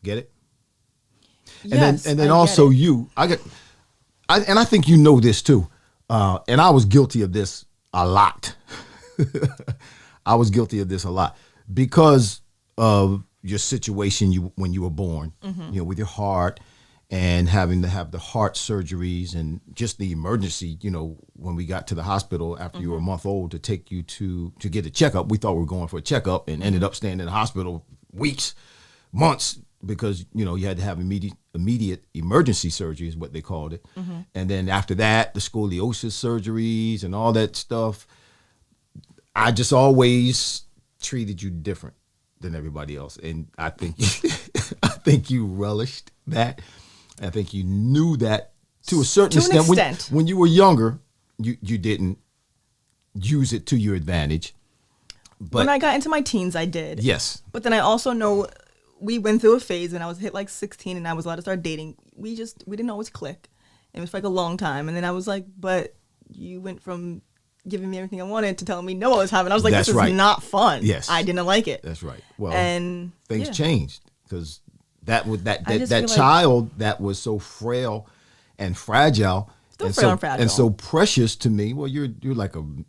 Get it? Yes, and then I also get it. I think you know this too. And I was guilty of this a lot. I was guilty of this a lot because of your situation when you were born, with your heart, and having to have the heart surgeries, and just the emergency, when we got to the hospital after you were a month old, to take you to get a checkup. We thought we were going for a checkup, and ended up staying in the hospital weeks, months, because, you had to have immediate emergency surgery is what they called it. And then after that, the scoliosis surgeries and all that stuff. I just always treated you different than everybody else. And I think I think you relished that. I think you knew that to a certain extent. When you were younger, you didn't use it to your advantage. But when I got into my teens, I did. Yes. But then I also know we went through a phase when I was hit like 16 and I was allowed to start dating. We didn't always click. It was for like a long time. And then I was like, but you went from giving me everything I wanted to telling me no all the time. And I was like, That's this right. is not fun. Yes. I didn't like it. That's right. Well, and things yeah. changed, because that I just feel like- child that was so frail and fragile, Still frail and fragile. and so precious to me. Well, you're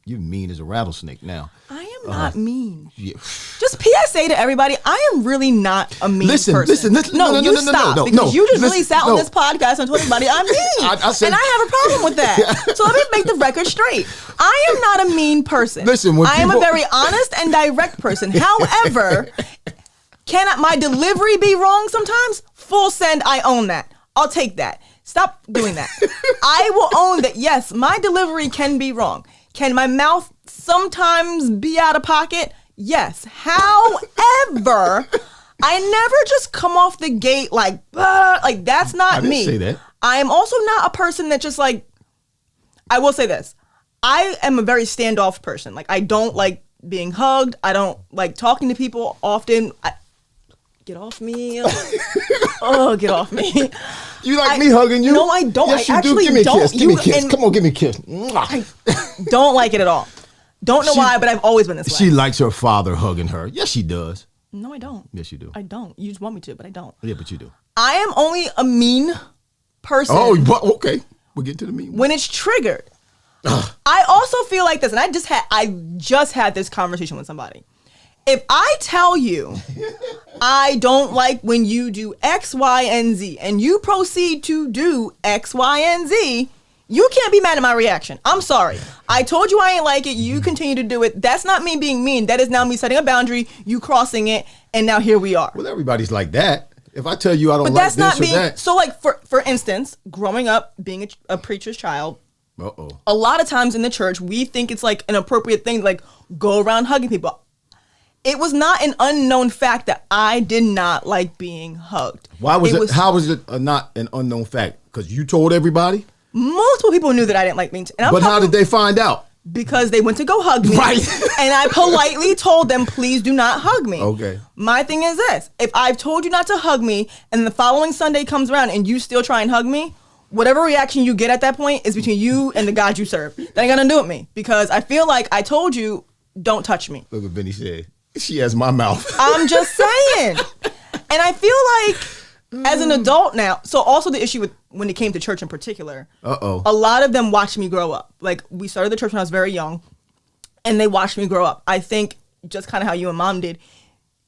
mean as a rattlesnake now. I am not mean. Yeah. Just PSA to everybody, I am really not a mean person. Listen, no, you stop, because you just really sat on this podcast and told everybody I'm mean. I said, and I have a problem with that. So let me make the record straight. I am not a mean person. Listen, when I am a people- very honest and direct person. However, cannot my delivery be wrong sometimes? Full send, I own that. I'll take that. Stop doing that. I will own that, yes, my delivery can be wrong. Can my mouth sometimes be out of pocket? Yes. However, I never just come off the gate like that's not I didn't me. say that. I am also not a person that just like, I will say this. I am a very standoff person. Like, I don't like being hugged. I don't like talking to people often. Get off me. Oh, get off me. You like me hugging you? No, I don't. Yes, I you do. actually Give me a don't. kiss. Give me a kiss. And- Come on, give me a kiss. I don't like it at all. Don't know why, but I've always been this way. She likes her father hugging her. Yes, she does. No, I don't. Yes, you do. I don't. You just want me to, but I don't. Yeah, but you do. I am only a mean person Okay. We'll get to the mean one. when it's triggered. I also feel like this, and I just had this conversation with somebody. If I tell you I don't like when you do X, Y, and Z, and you proceed to do X, Y, and Z, you can't be mad at my reaction. I'm sorry. I told you I ain't like it. You continue to do it. That's not me being mean. That is now me setting a boundary, you crossing it, and now here we are. Well, everybody's like that. If I tell you I don't But like that's this not or being, that. so like for instance, growing up, being a preacher's child, Uh-oh. a lot of times in the church, we think it's like an appropriate thing to like go around hugging people. It was not an unknown fact that I did not like being hugged. Why was it? How was it not an unknown fact? Because you told everybody? Multiple people knew that I didn't like being... But how did they find out? Because they went to go hug me. Right. And I politely told them, please do not hug me. Okay. My thing is this. If I've told you not to hug me and the following Sunday comes around and you still try and hug me, whatever reaction you get at that point is between you and the God you serve. That ain't gonna do with me. Because I feel like I told you, don't touch me. Look what Benny said. She has my mouth. I'm just saying. And I feel like as an adult now, so also the issue with when it came to church in particular, a lot of them watched me grow up. Like, we started the church when I was very young, and they watched me grow up. I think just kind of how you and Mom did.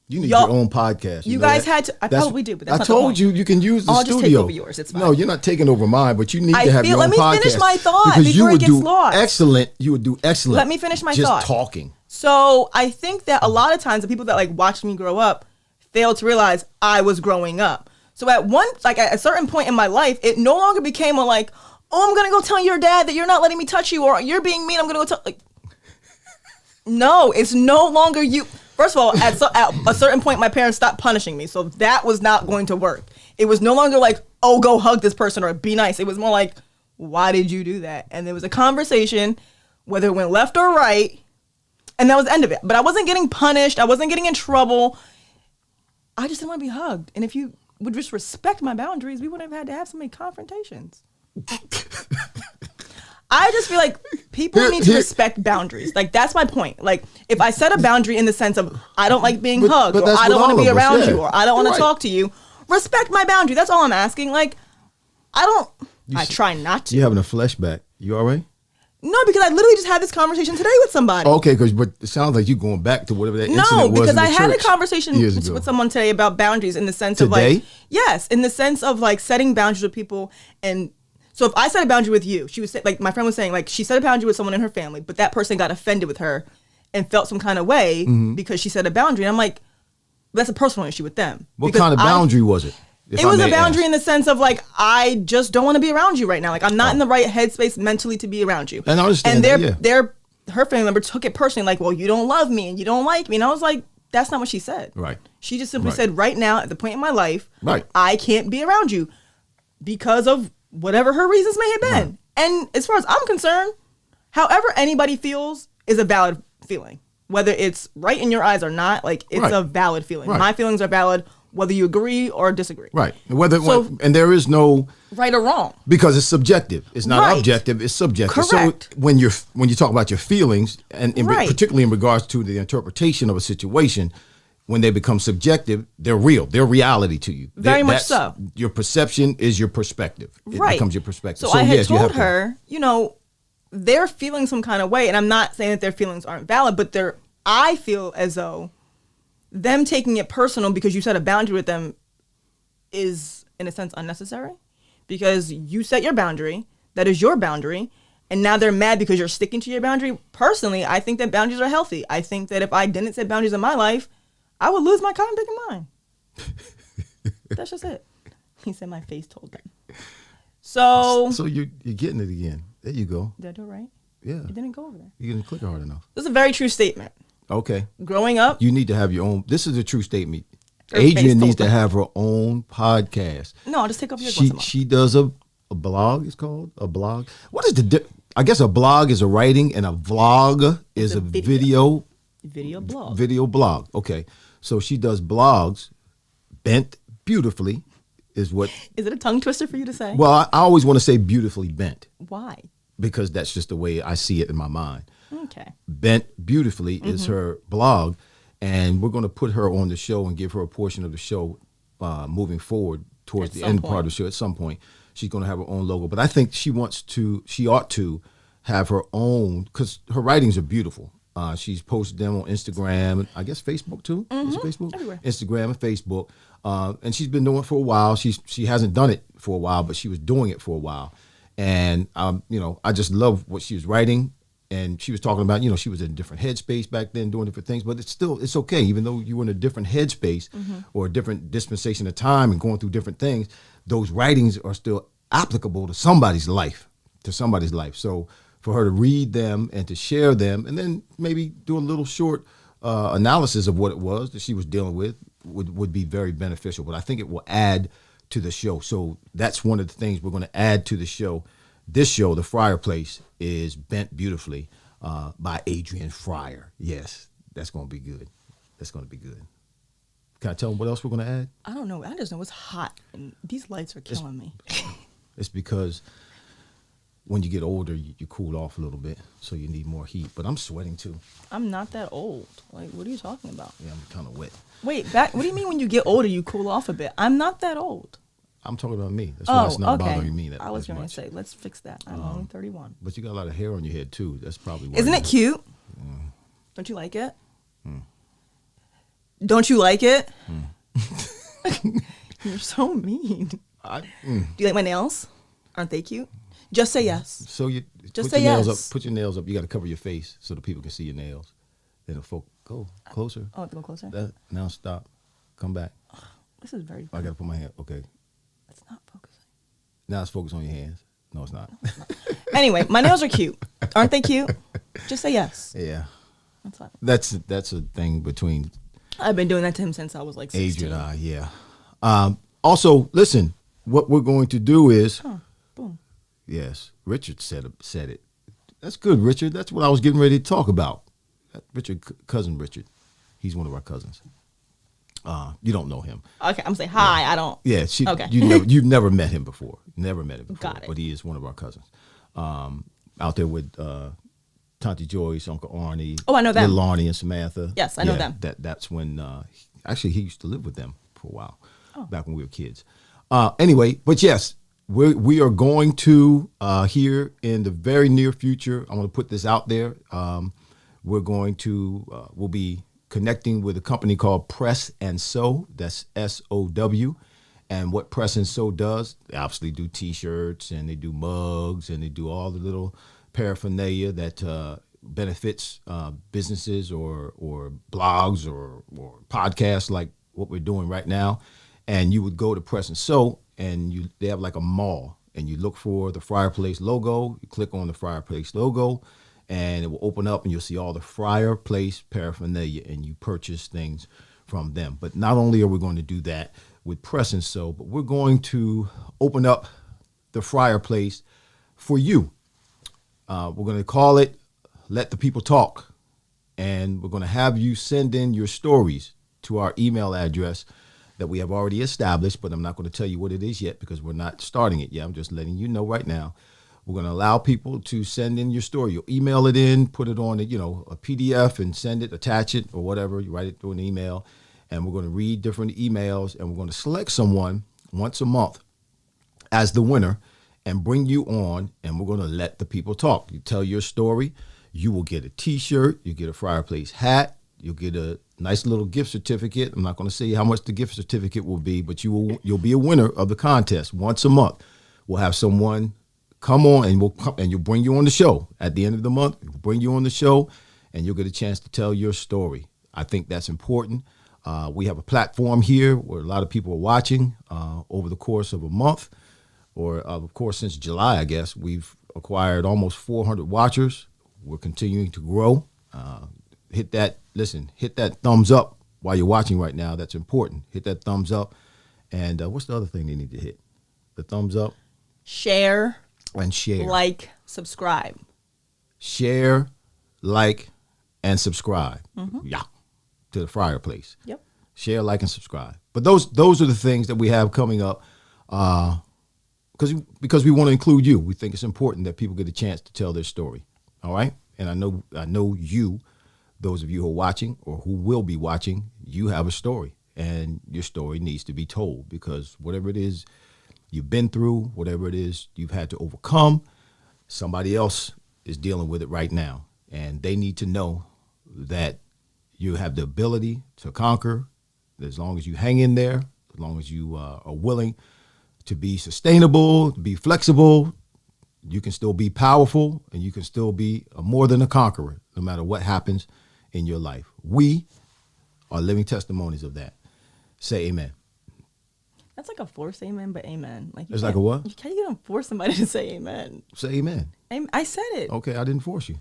You need your own podcast. You guys had to. I probably do, but that's not the point. I told you can use the studio. I'll just take over yours. It's fine. No, you're not taking over mine, but you need to have your own podcast. Let me finish my thought because before it gets lost. You would do excellent. Let me finish my just thought. Talking. So I think that a lot of times the people that like watched me grow up failed to realize I was growing up. So at a certain point in my life, it no longer became oh, I'm gonna go tell your dad that you're not letting me touch you, or you're being mean. I'm gonna go tell. No, it's no longer you. First of all, at a certain point, my parents stopped punishing me, so that was not going to work. It was no longer like, oh, go hug this person or be nice. It was more like, why did you do that? And there was a conversation, whether it went left or right, and that was the end of it. But I wasn't getting punished. I wasn't getting in trouble. I just didn't want to be hugged. And if you would just respect my boundaries, we wouldn't have had to have so many confrontations. I just feel like people need to respect boundaries. Like, that's my point. Like, if I set a boundary in the sense of I don't like being hugged, or I don't want to be around you, or I don't want to talk to you, respect my boundary. That's all I'm asking. Like, I try not to. You having a flashback. You all right? No, because I literally just had this conversation today with somebody. Okay, but it sounds like you're going back to whatever that incident was. No, because I had a church conversation with someone today about boundaries in the sense of like, yes, in the sense of like setting boundaries with people. And so if I set a boundary with you, she was like, my friend was saying, like, she set a boundary with someone in her family, but that person got offended with her and felt some kind of way because she set a boundary. And I'm like, that's a personal issue with them. What kind of boundary was it? It was a boundary in the sense of like, I just don't want to be around you right now. Like, I'm not in the right headspace mentally to be around you. And I understand her family member took it personally, like, well, you don't love me and you don't like me. And I was like, that's not what she said. Right. She just simply said, right now, at the point in my life, right, I can't be around you because of whatever her reasons may have been. Right. And as far as I'm concerned, however anybody feels is a valid feeling. Whether it's right in your eyes or not, like, it's a valid feeling. Right. My feelings are valid, whether you agree or disagree. Right. And there is no right or wrong. Because it's subjective. It's not objective, it's subjective. Correct. So when you talk about your feelings, and particularly in regards to the interpretation of a situation, when they become subjective, they're real. They're reality to you. Very much so. Your perception is your perspective. It becomes your perspective. So I had told her, they're feeling some kind of way, and I'm not saying that their feelings aren't valid, but I feel as though them taking it personal because you set a boundary with them is, in a sense, unnecessary. Because you set your boundary, that is your boundary, and now they're mad because you're sticking to your boundary. Personally, I think that boundaries are healthy. I think that if I didn't set boundaries in my life, I would lose my confidence in mine. That's just it. He said my face told them. So you're getting it again. There you go. Did I do it right? Yeah. It didn't go over there. You didn't click hard enough. This is a very true statement. Okay. Growing up, you need to have your own. This is a true statement. Adrianne needs to have her own podcast. No, I'll just take off your She does a blog. It's called a blog. What is I guess a blog is a writing and a vlog is a video. Video blog. Video blog. Okay. So she does blogs, bent beautifully, is what. Is it a tongue twister for you to say? Well, I always want to say beautifully bent. Why? Because that's just the way I see it in my mind. Okay. Bent Beautifully is her blog, and we're going to put her on the show and give her a portion of the show moving forward towards the end part of the show. At some point, she's going to have her own logo. But I think she ought to have her own, because her writings are beautiful. She's posted them on Instagram, and I guess Facebook too. Is it Facebook? Everywhere. Instagram and Facebook. And she's been doing it for a while. She hasn't done it for a while, but she was doing it for a while. And I just love what she was writing. And she was talking about, she was in a different headspace back then doing different things, but it's okay. Even though you were in a different headspace or a different dispensation of time and going through different things, those writings are still applicable to somebody's life. So for her to read them and to share them and then maybe do a little short analysis of what it was that she was dealing with would be very beneficial. But I think it will add to the show. So that's one of the things we're going to add to the show. This show, The Fryar Place, is bent beautifully by Adrianne Fryar. Yes, that's going to be good. That's going to be good. Can I tell them what else we're going to add? I don't know. I just know it's hot, and these lights are killing me. It's because when you get older, you cool off a little bit, so you need more heat. But I'm sweating too. I'm not that old. Like, what are you talking about? Yeah, I'm kind of wet. Wait, what do you mean when you get older, you cool off a bit? I'm not that old. I'm talking about me. That's why it's not okay. bothering me that I was going to say, let's fix that. I'm only 31. But you got a lot of hair on your head too. That's probably why. Isn't it cute? Don't you like it? Don't you like it? You're so mean. Do you like my nails? Aren't they cute? Just say yes. So you Just put say your nails yes. up. Put your nails up. You got to cover your face so the people can see your nails. Then the folk go closer. Oh, I have to go closer? Now stop. Come back. This is very I fun. got to put my hand. Okay. It's not focusing. Now it's focused on your hands. No, it's not. Anyway, my nails are cute. Aren't they cute? Just say yes. Yeah. That's fine. That's a thing between I've been doing that to him since I was like 16. Adrian and I. Yeah. Also, listen. What we're going to do is. Boom. Yes, Richard said it. That's good, Richard. That's what I was getting ready to talk about. Richard, cousin Richard. He's one of our cousins. You don't know him. Okay, I'm saying hi. I don't. Yeah, Okay. You've never met him before. Never met him before. Got it. But he is one of our cousins. Out there with Tante Joyce, Uncle Arnie. Oh, I know them. Little Arnie and Samantha. Yes, I know them. That's when actually he used to live with them for a while, Oh. back when we were kids. Anyway, but yes, we are going to here in the very near future. I'm going to put this out there. We're going to we'll be connecting with a company called Press and Sew. That's SOW. And what Press and Sew does, they obviously do T-shirts and they do mugs and they do all the little paraphernalia that benefits businesses or blogs or podcasts like what we're doing right now. And you would go to Press and Sew and they have like a mall and you look for the Fryar Place logo. You click on the Fryar Place logo and it will open up and you'll see all the Fryar Place paraphernalia and you purchase things from them. But not only are we going to do that with Press and Sew, but we're going to open up the Fryar Place for you. We're going to call it Let the People Talk. And we're going to have you send in your stories to our email address that we have already established, but I'm not going to tell you what it is yet because we're not starting it yet. I'm just letting you know right now. We're going to allow people to send in your story. You'll email it in, put it on a PDF and send it, attach it or whatever. You write it through an email and we're going to read different emails and we're going to select someone once a month as the winner and bring you on and we're going to let the people talk. You tell your story. You will get a T-shirt. You get a Fryar Place hat. You'll get a nice little gift certificate. I'm not going to say how much the gift certificate will be, but you'll be a winner of the contest once a month. We'll have someone come on and you'll bring you on the show at the end of the month. We'll bring you on the show and you'll get a chance to tell your story. I think that's important. We have a platform here where a lot of people are watching over the course of a month or of course since July, I guess. We've acquired almost 400 watchers. We're continuing to grow. Hit that thumbs up while you're watching right now. That's important. Hit that thumbs up. And what's the other thing they need to hit? The thumbs up. Share. And share. Like, subscribe. Share, like, and subscribe. Mm-hmm. Yeah. To the Fryar Place. Yep. Share, like, and subscribe. But those are the things that we have coming up because we want to include you. We think it's important that people get a chance to tell their story. All right? And I know you, those of you who are watching or who will be watching, you have a story. And your story needs to be told because whatever it is you've been through, whatever it is you've had to overcome, somebody else is dealing with it right now. And they need to know that you have the ability to conquer as long as you hang in there, as long as you are willing to be sustainable, to be flexible. You can still be powerful and you can still be more than a conqueror, no matter what happens in your life. We are living testimonies of that. Say amen. That's like a forced amen, but amen. It's like a what? You can't force somebody to say amen. Say amen. I said it. Okay, I didn't force you.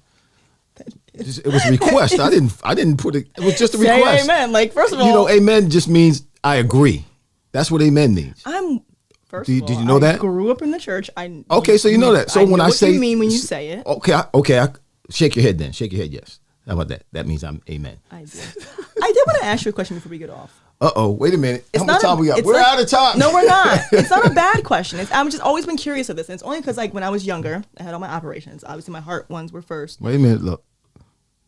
It was a request. I didn't put it. It was just a Say request. amen. Like, first of all, You know, amen just means I agree. That's what amen means. First of all, did you know I that? grew up in the church. Okay, so you know that. So when I what say, you mean when you say it. Okay, shake your head then. Shake your head, yes. How about that? That means I'm amen. I did want to ask you a question before we get off. Wait a minute. It's How much time we got? it's We're like- out of time. No, we're not. It's not a bad question. I'm just always been curious of this. And it's only because, like, when I was younger, I had all my operations. Obviously, my heart ones were first. Wait a minute, look.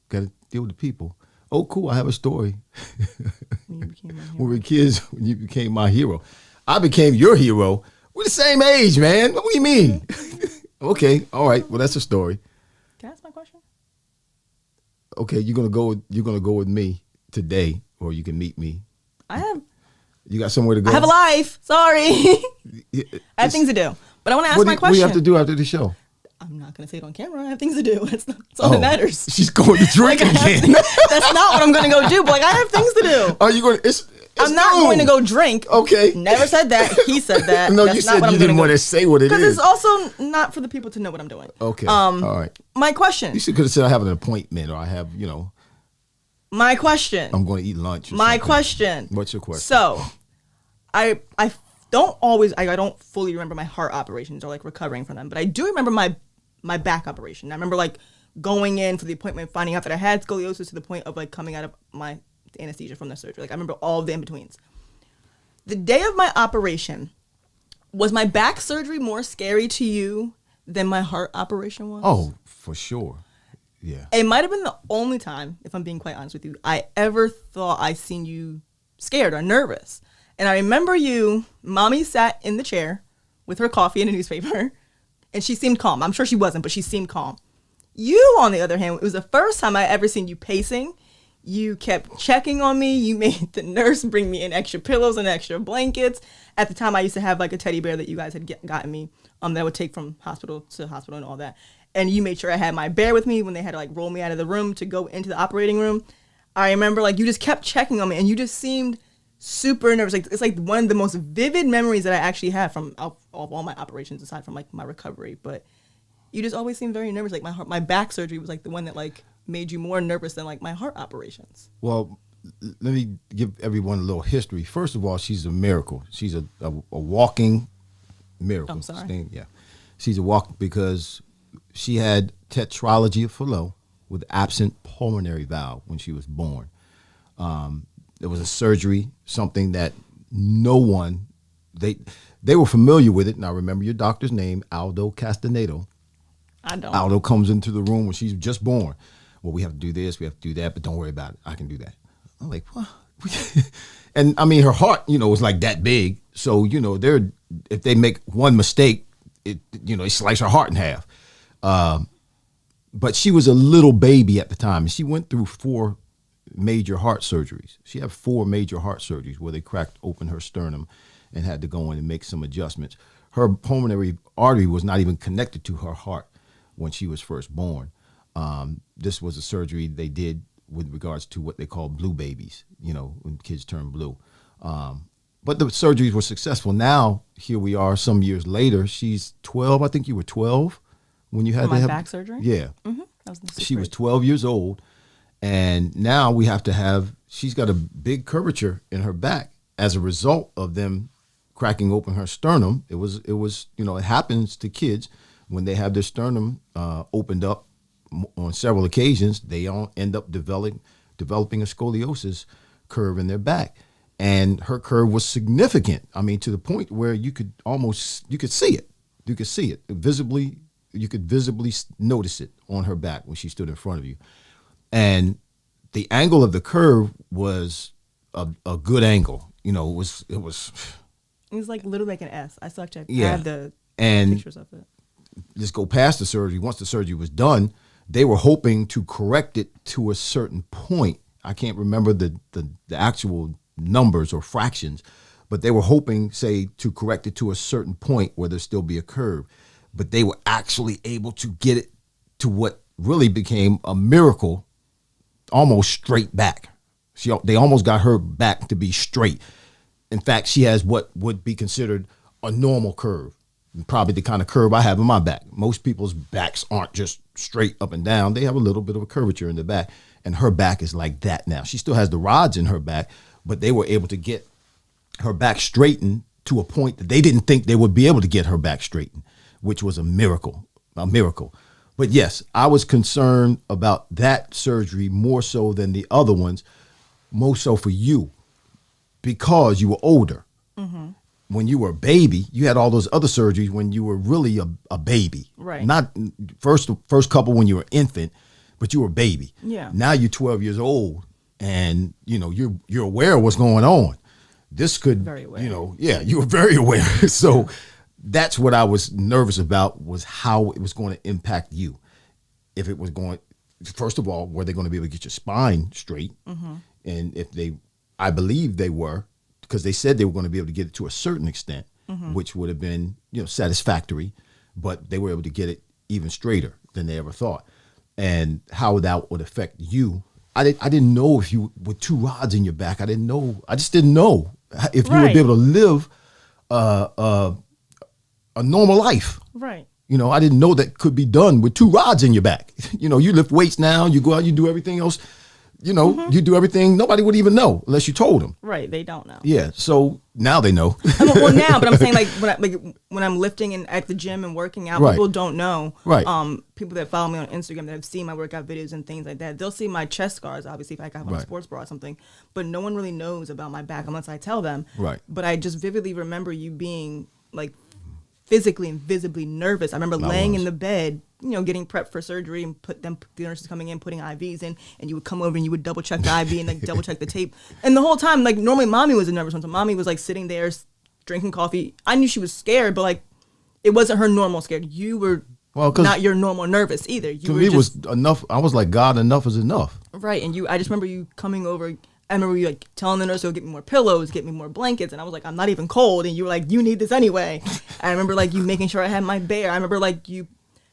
Got to deal with the people. Oh, cool. I have a story. When you became my hero. When we were kids, when you became my hero. I became your hero. We're the same age, man. What do you mean? Okay, all right. Well, that's a story. Can I ask my question? Okay, you're gonna go with me today, or you can meet me. You got somewhere to go. I have a life. Sorry. I have things to do. But I want to ask my question. What do you have to do after the show? I'm not going to say it on camera. I have things to do. That's all that matters. She's going to drink again. That's not what I'm going to go do. But, like, I have things to do. Are you going to? I'm not going to go drink. Okay. Never said that. He said that. No, That's you not said what you I'm didn't gonna want to say what it is. Because it's also not for the people to know what I'm doing. Okay. All right. My question. You could have said I have an appointment, or I have, My question. I'm going to eat lunch. Or My something. question. What's your question? So, I don't fully remember my heart operations or, like, recovering from them, but I do remember my back operation. I remember, like, going in for the appointment, finding out that I had scoliosis to the point of, like, coming out of my anesthesia from the surgery. Like, I remember all of the in-betweens. The day of my operation, was my back surgery more scary to you than my heart operation was? Oh, for sure. Yeah. It might have been the only time, if I'm being quite honest with you, I ever thought I seen you scared or nervous. And I remember mommy sat in the chair with her coffee and a newspaper, and she seemed calm. I'm sure she wasn't, but she seemed calm. You, on the other hand, it was the first time I ever seen you pacing. You kept checking on me. You made the nurse bring me in extra pillows and extra blankets. At the time, I used to have, like, a teddy bear that you guys had gotten me that I would take from hospital to hospital and all that. And you made sure I had my bear with me when they had to, like, roll me out of the room to go into the operating room. I remember, like, you just kept checking on me, and you just seemed super nervous. Like, it's like one of the most vivid memories that I actually have from all my operations, aside from, like, my recovery. But you just always seemed very nervous. Like, my back surgery was, like, the one that, like, made you more nervous than, like, my heart operations. Well, let me give everyone a little history. First of all, she's a miracle. She's a walking miracle. I'm sorry. Yeah. She's a walk because she had tetralogy of Fallot with absent pulmonary valve when she was born. There was a surgery, something that no one, they were familiar with it. And I remember your doctor's name, Aldo Castanedo. I don't. Aldo comes into the room when she's just born. Well, we have to do this, we have to do that, but don't worry about it. I can do that. I'm like, what? And I mean, her heart, was like that big. So, if they make one mistake, they slice her heart in half. But she was a little baby at the time, and she went through 4 major heart surgeries. She had 4 major heart surgeries where they cracked open her sternum and had to go in and make some adjustments. Her pulmonary artery was not even connected to her heart when she was first born. This was a surgery they did with regards to what they call blue babies, when kids turn blue. But the surgeries were successful. Now, here we are some years later. She's 12. I think you were 12 when you had my back surgery? Yeah. Mm-hmm. That was She was 12 years old. And now we have to she's got a big curvature in her back as a result of them cracking open her sternum. It was, it happens to kids when they have their sternum opened up on several occasions. They all end up developing a scoliosis curve in their back. And her curve was significant. I mean, to the point where you could see it. You could see it visibly. You could visibly notice it on her back when she stood in front of you. And the angle of the curve was a good angle. It was like literally like an S. I still have yeah. have the and pictures of it. Let's go past the surgery. Once the surgery was done, they were hoping to correct it to a certain point. I can't remember the actual numbers or fractions, but they were hoping, say, to correct it to a certain point where there'd still be a curve. But they were actually able to get it to what really became a miracle, almost straight back. They almost got her back to be straight. In fact, she has what would be considered a normal curve. probably the kind of curve I have in my back. Most people's backs aren't just straight up and down. They have a little bit of a curvature in the back, and her back is like that now. She still has the rods in her back, but they were able to get her back straightened to a point that they didn't think they would be able to get her back straightened, which was a miracle. But yes, I was concerned about that surgery more so than the other ones, more so for you, because you were older. Mm-hmm. When you were a baby, you had all those other surgeries when you were really a baby. Right. Not first couple when you were infant, but you were a baby. Yeah. Now you're 12 years old, and you're aware of what's going on. This could, very aware. You were very aware. So that's what I was nervous about, was how it was going to impact you. If it was going, first of all, were they going to be able to get your spine straight? Mm-hmm. And I believe they were, because they said they were going to be able to get it to a certain extent, mm-hmm. which would have been, satisfactory, but they were able to get it even straighter than they ever thought. And how that would affect you. I didn't know if you, with 2 rods in your back, I just didn't know if you would be able to live a normal life. Right. I didn't know that could be done with 2 rods in your back. You lift weights now, you go out, you do everything else. Mm-hmm. You do everything. Nobody would even know unless you told them. Right. They don't know. Yeah. So now they know. Well, now, but I'm saying when I'm lifting and at the gym and working out, people don't know. Right. People that follow me on Instagram that have seen my workout videos and things like that, they'll see my chest scars, obviously, if I have on a sports bra or something, but no one really knows about my back unless I tell them. Right. But I just vividly remember you being physically and visibly nervous. I remember laying in the bed, getting prepped for surgery, and the nurses coming in, putting IVs in, and you would come over and you would double check the IV and double check the tape. And the whole time, normally mommy was a nervous one. So mommy was sitting there drinking coffee. I knew she was scared, but it wasn't her normal scared. You were not your normal nervous either. To me, it was enough. I was like, God, enough is enough. Right. And I just remember you coming over. I remember you telling the nurse, get me more pillows, get me more blankets. And I was like, I'm not even cold. And you were like, you need this anyway. I remember you making sure I had my bear. I remember you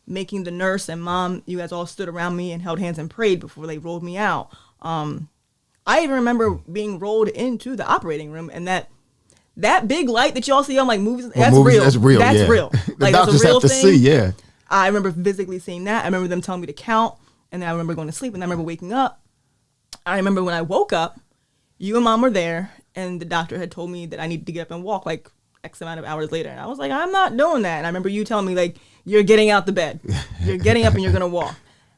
making the nurse and mom, you guys all stood around me and held hands and prayed before they rolled me out. I even remember being rolled into the operating room, and that big light that y'all see on movies, that's real. That's real. That's real. The doctors have to see, yeah. I remember physically seeing that. I remember them telling me to count, and then I remember going to sleep, and I remember waking up. I remember when I woke up, you and mom were there, and the doctor had told me that I needed to get up and walk X amount of hours later. And I was like, I'm not doing that. And I remember you telling me, you're getting out the bed. You're getting up and you're going to walk.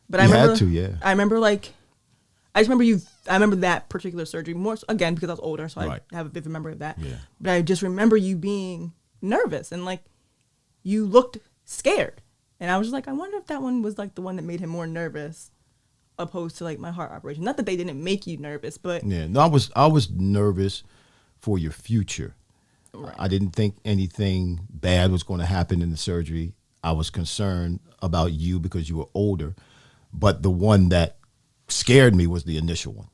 But I remember, had to, yeah. I remember, I remember that particular surgery more, again, because I was older, so I have a vivid memory of that. Yeah. But I just remember you being nervous and, you looked scared. And I was just like, I wonder if that one was, the one that made him more nervous, opposed to my heart operation. Not that they didn't make you nervous, but yeah, no, I was nervous for your future. Right. I didn't think anything bad was going to happen in the surgery. I was concerned about you because you were older, but the one that scared me was the initial one.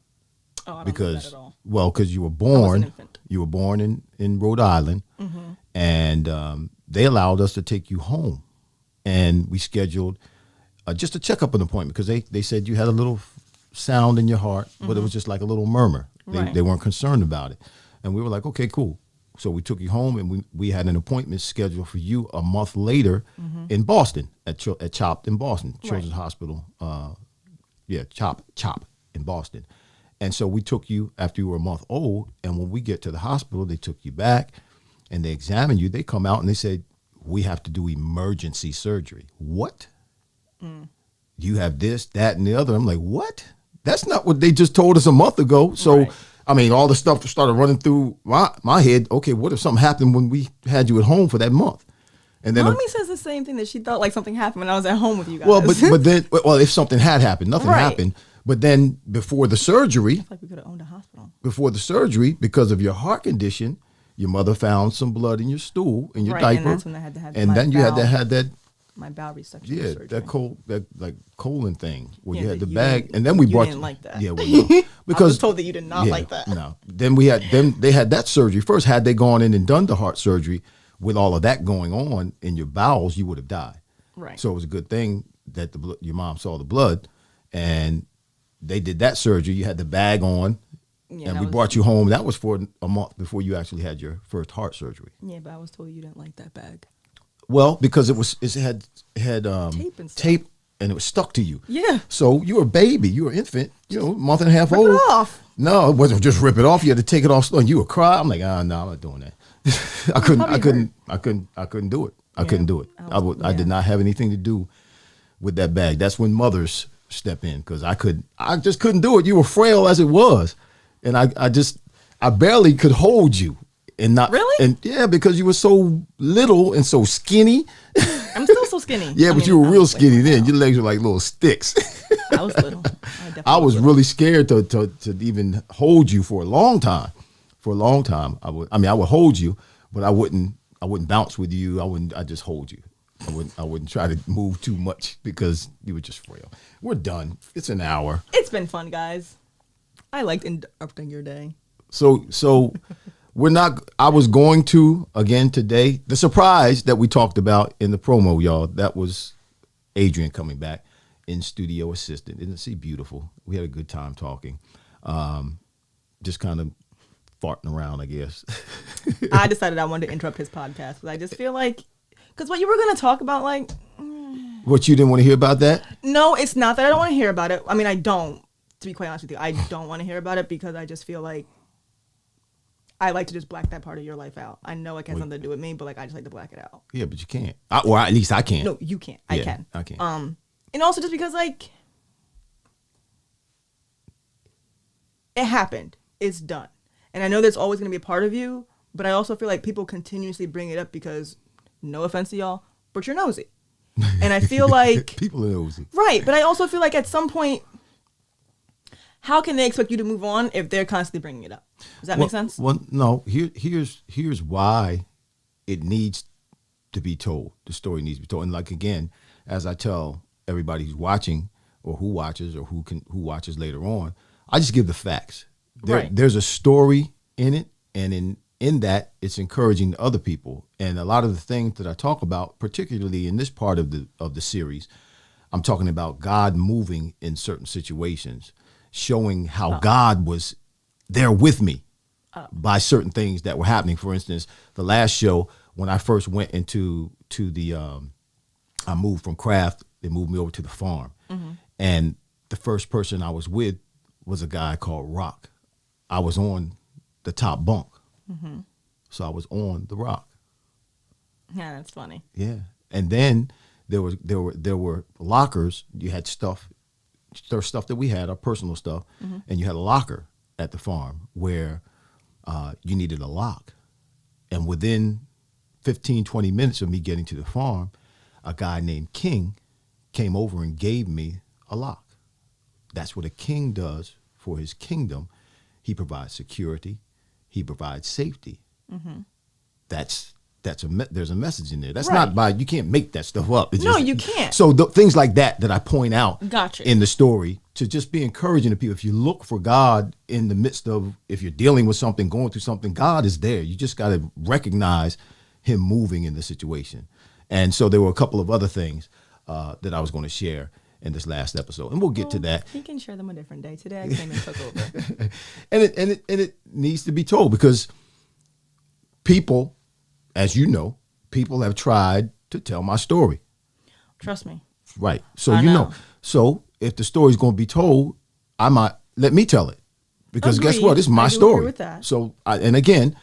Oh, I don't know that at all. Well, because you were born in Rhode Island, mm-hmm. and they allowed us to take you home, and we scheduled just a checkup appointment because they said you had a little sound in your heart, mm-hmm. but it was just like a little murmur. They weren't concerned about it. And we were like, okay, cool. So we took you home, and we had an appointment scheduled for you a month later mm-hmm. in Boston at CHOP in Boston, Children's Hospital. CHOP in Boston. And so we took you after you were a month old, and when we get to the hospital, they took you back, and they examined you. They come out, and they said, we have to do emergency surgery. What? You have this, that, and the other. I'm like, what? That's not what they just told us a month ago. So, I mean, all the stuff started running through my head. Okay, what if something happened when we had you at home for that month? And then Mommy says the same thing, that she thought something happened when I was at home with you guys. Well, but then, if something had happened, nothing happened. But then before the surgery, I feel like we could have owned a hospital. Before the surgery, because of your heart condition, your mother found some blood in your stool, in your diaper. And that's when I had to have my bowel resection surgery. that colon thing where you had the you bag, and then we brought didn't like that. Yeah, well, no, because I was told that you did not like that. No, then they had that surgery first. Had they gone in and done the heart surgery with all of that going on in your bowels, you would have died. Right. So it was a good thing that your mom saw the blood, and they did that surgery. You had the bag on, and we brought you home. That was for a month before you actually had your first heart surgery. Yeah, but I was told you didn't like that bag. Well, because it had Tape and stuff. tape and it was stuck to you. Yeah. So you were a baby, you were an infant, a month and a half old. Rip it off. No, it wasn't just rip it off. You had to take it off slow. And you would cry. I'm like, no, I'm not doing that. I couldn't do it. I couldn't do it. I did not have anything to do with that bag. That's when mothers step in because I just couldn't do it. You were frail as it was, and I barely could hold you. And not really, and yeah, because you were so little and so skinny. I'm still so skinny. Yeah, but you were real skinny then. Your legs were like little sticks. I was little. I was really scared to even hold you for a long time. For a long time, I would hold you, but I wouldn't bounce with you. I just hold you. I wouldn't try to move too much because you were just frail. We're done. It's an hour. It's been fun, guys. I liked interrupting your day. So we're not. I was going to again today. The surprise that we talked about in the promo, y'all. That was Adrianne coming back in studio assistant. Isn't she beautiful? We had a good time talking. Just kind of farting around, I guess. I decided I wanted to interrupt his podcast because I just feel like, because what you were going to talk about, like, what, you didn't want to hear about that? No, it's not that I don't want to hear about it. I mean, I don't. To be quite honest with you, I don't want to hear about it because I just feel like I like to just black that part of your life out. I know it has nothing to do with me, but like I just like to black it out. Yeah, but you can't. Or at least I can't. No, you can't. I can. I can. And also just because like it happened, it's done, and I know there's always going to be a part of you, but I also feel like people continuously bring it up because, no offense to y'all, but you're nosy, and I feel like people are nosy, right? But I also feel like at some point, how can they expect you to move on if they're constantly bringing it up? Does that make sense? Well, no. Here's why it needs to be told. The story needs to be told. And like again, as I tell everybody who's watching or who watches or who watches later on, I just give the facts. There's a story in it, and in that, it's encouraging to other people. And a lot of the things that I talk about, particularly in this part of the series, I'm talking about God moving in certain situations, showing how God was there with me by certain things that were happening. For instance, the last show, when I first went into the, I moved from craft, they moved me over to the farm. Mm-hmm. And the first person I was with was a guy called Rock. I was on the top bunk. Mm-hmm. So I was on the rock. Yeah, that's funny. Yeah. And then there were lockers. You had stuff that we had, our personal stuff, mm-hmm. and you had a locker at the farm where you needed a lock. And within 15, 20 minutes of me getting to the farm, a guy named King came over and gave me a lock. That's what a king does for his kingdom. He provides security. He provides safety. Mm-hmm. There's a message in there. That's not you can't make that stuff up. You can't. So things like that I point out Gotcha. in the story to just be encouraging to people. If you look for God in the midst of, if you're dealing with something, going through something, God is there. You just got to recognize him moving in the situation. And so there were a couple of other things that I was going to share in this last episode, and we'll get to that. You can share them a different day. Today I came and took over. and it needs to be told because people, as you know, people have tried to tell my story. Trust me. Right. So you know. So if the story's going to be told, I might let me tell it because Agreed. guess what? It's my I do story. agree with that. So and again,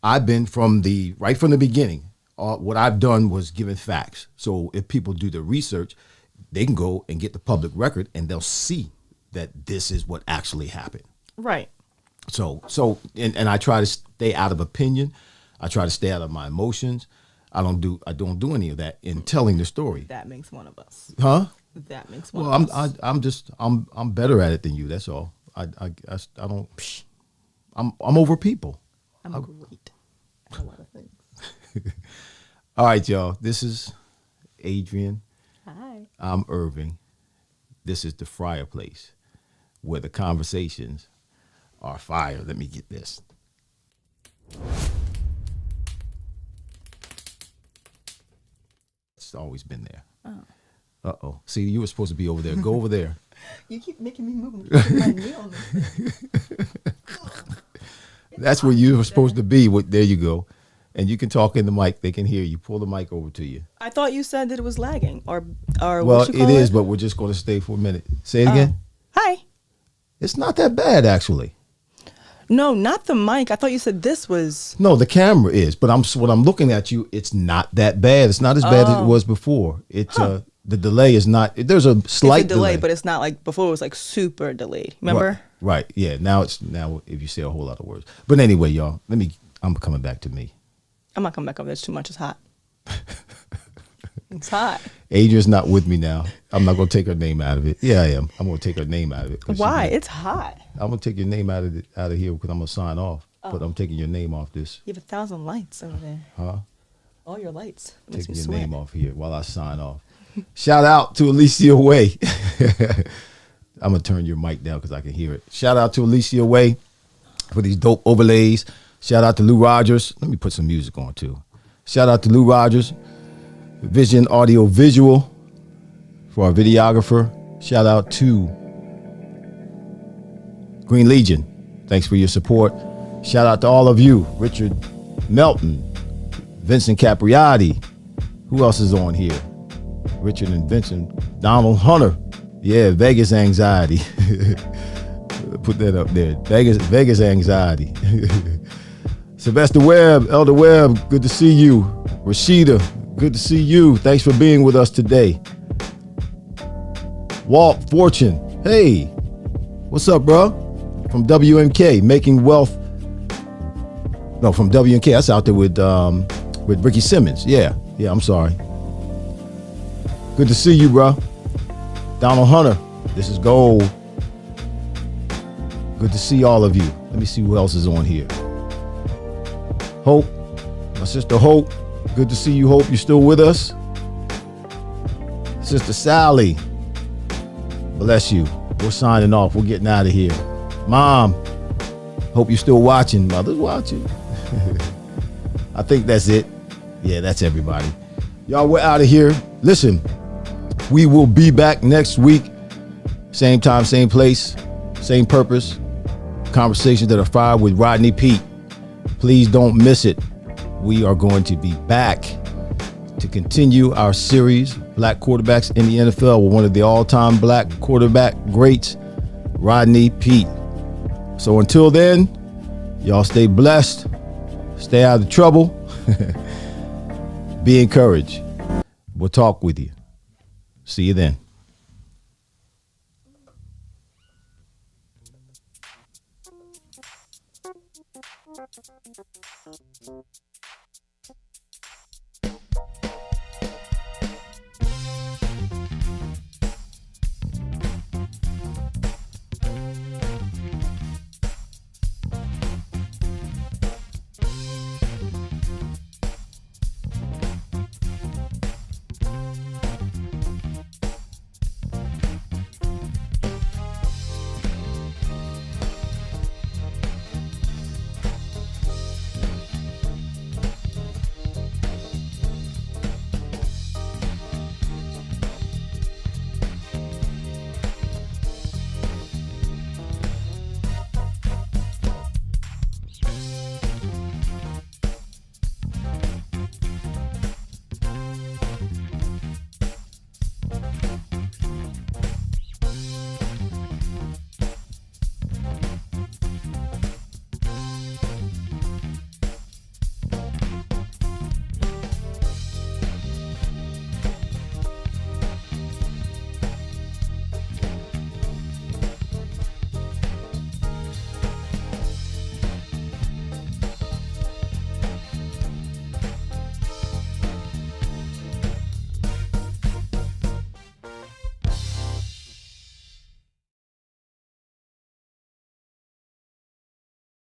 I've been from the beginning. What I've done was given facts. So if people do the research, they can go and get the public record and they'll see that this is what actually happened. Right. So and I try to stay out of opinion. I try to stay out of my emotions. I don't do any of that in telling the story. That makes one of us. Huh? That makes one of us. I'm better at it than you. That's all. I don't. I'm over people. I'm great at a lot of things. All right, y'all. This is Adrianne. Hi. I'm Irving. This is the Fryar Place, where the conversations are fire. Let me get this. It's always been there. Oh. Uh-oh. See, you were supposed to be over there. Go over there. You keep making me move. My knee on this. That's where you were supposed to be. There you go. And you can talk in the mic. They can hear you. Pull the mic over to you. I thought you said that it was lagging, or Well, what you it call is, but we're just going to stay for a minute. Say it again. Hi. It's not that bad, actually. No, not the mic. I thought you said this was. No, the camera is, but when I'm looking at you, it's not that bad. It's not as bad as it was before. It's the delay is not. There's a slight it's a delay, but it's not like before. It was like super delayed. Remember? Right. Yeah. Now if you say a whole lot of words. But anyway, y'all, I'm coming back to me. I'm not coming back over. There's too much. It's hot. It's hot. Adrian's not with me now. I'm not going to take her name out of it. Yeah, I am. I'm going to take her name out of it. Why? It's hot. I'm going to take your name out of here because I'm going to sign off. But I'm taking your name off this. You have 1,000 lights over there. Huh? All your lights. It makes Taking me your sweat. name off here while I sign off. Shout out to Alicia Way. I'm going to turn your mic down because I can hear it. Shout out to Alicia Way for these dope overlays. Shout out to Lou Rogers. Let me put some music on too. Shout out to Lou Rogers, Vision Audio Visual for our videographer. Shout out to Green Legion. Thanks for your support. Shout out to all of you. Richard Melton, Vincent Capriati. Who else is on here? Richard and Vincent. Donald Hunter. Yeah, Vegas Anxiety. Put that up there. Vegas Anxiety. Sylvester Webb, Elder Webb, good to see you. Rashida, good to see you. Thanks for being with us today. Walt Fortune, hey, what's up, bro? From WMK, Making Wealth. No, from WMK. That's out there with Ricky Simmons. Yeah, I'm sorry. Good to see you, bro. Donald Hunter, this is gold. Good to see all of you. Let me see who else is on here. Hope, my sister Hope. Good to see you, Hope. You still with us? Sister Sally, bless you. We're signing off. We're getting out of here. Mom, hope you're still watching. Mother's watching. I think that's it. Yeah, that's everybody. Y'all, we're out of here. Listen, we will be back next week. Same time, same place, same purpose. Conversations that are fired with Rodney Pete. Please don't miss it. We are going to be back to continue our series, Black Quarterbacks in the NFL, with one of the all-time black quarterback greats, Rodney Pete. So until then, y'all stay blessed, stay out of trouble, be encouraged. We'll talk with you. See you then.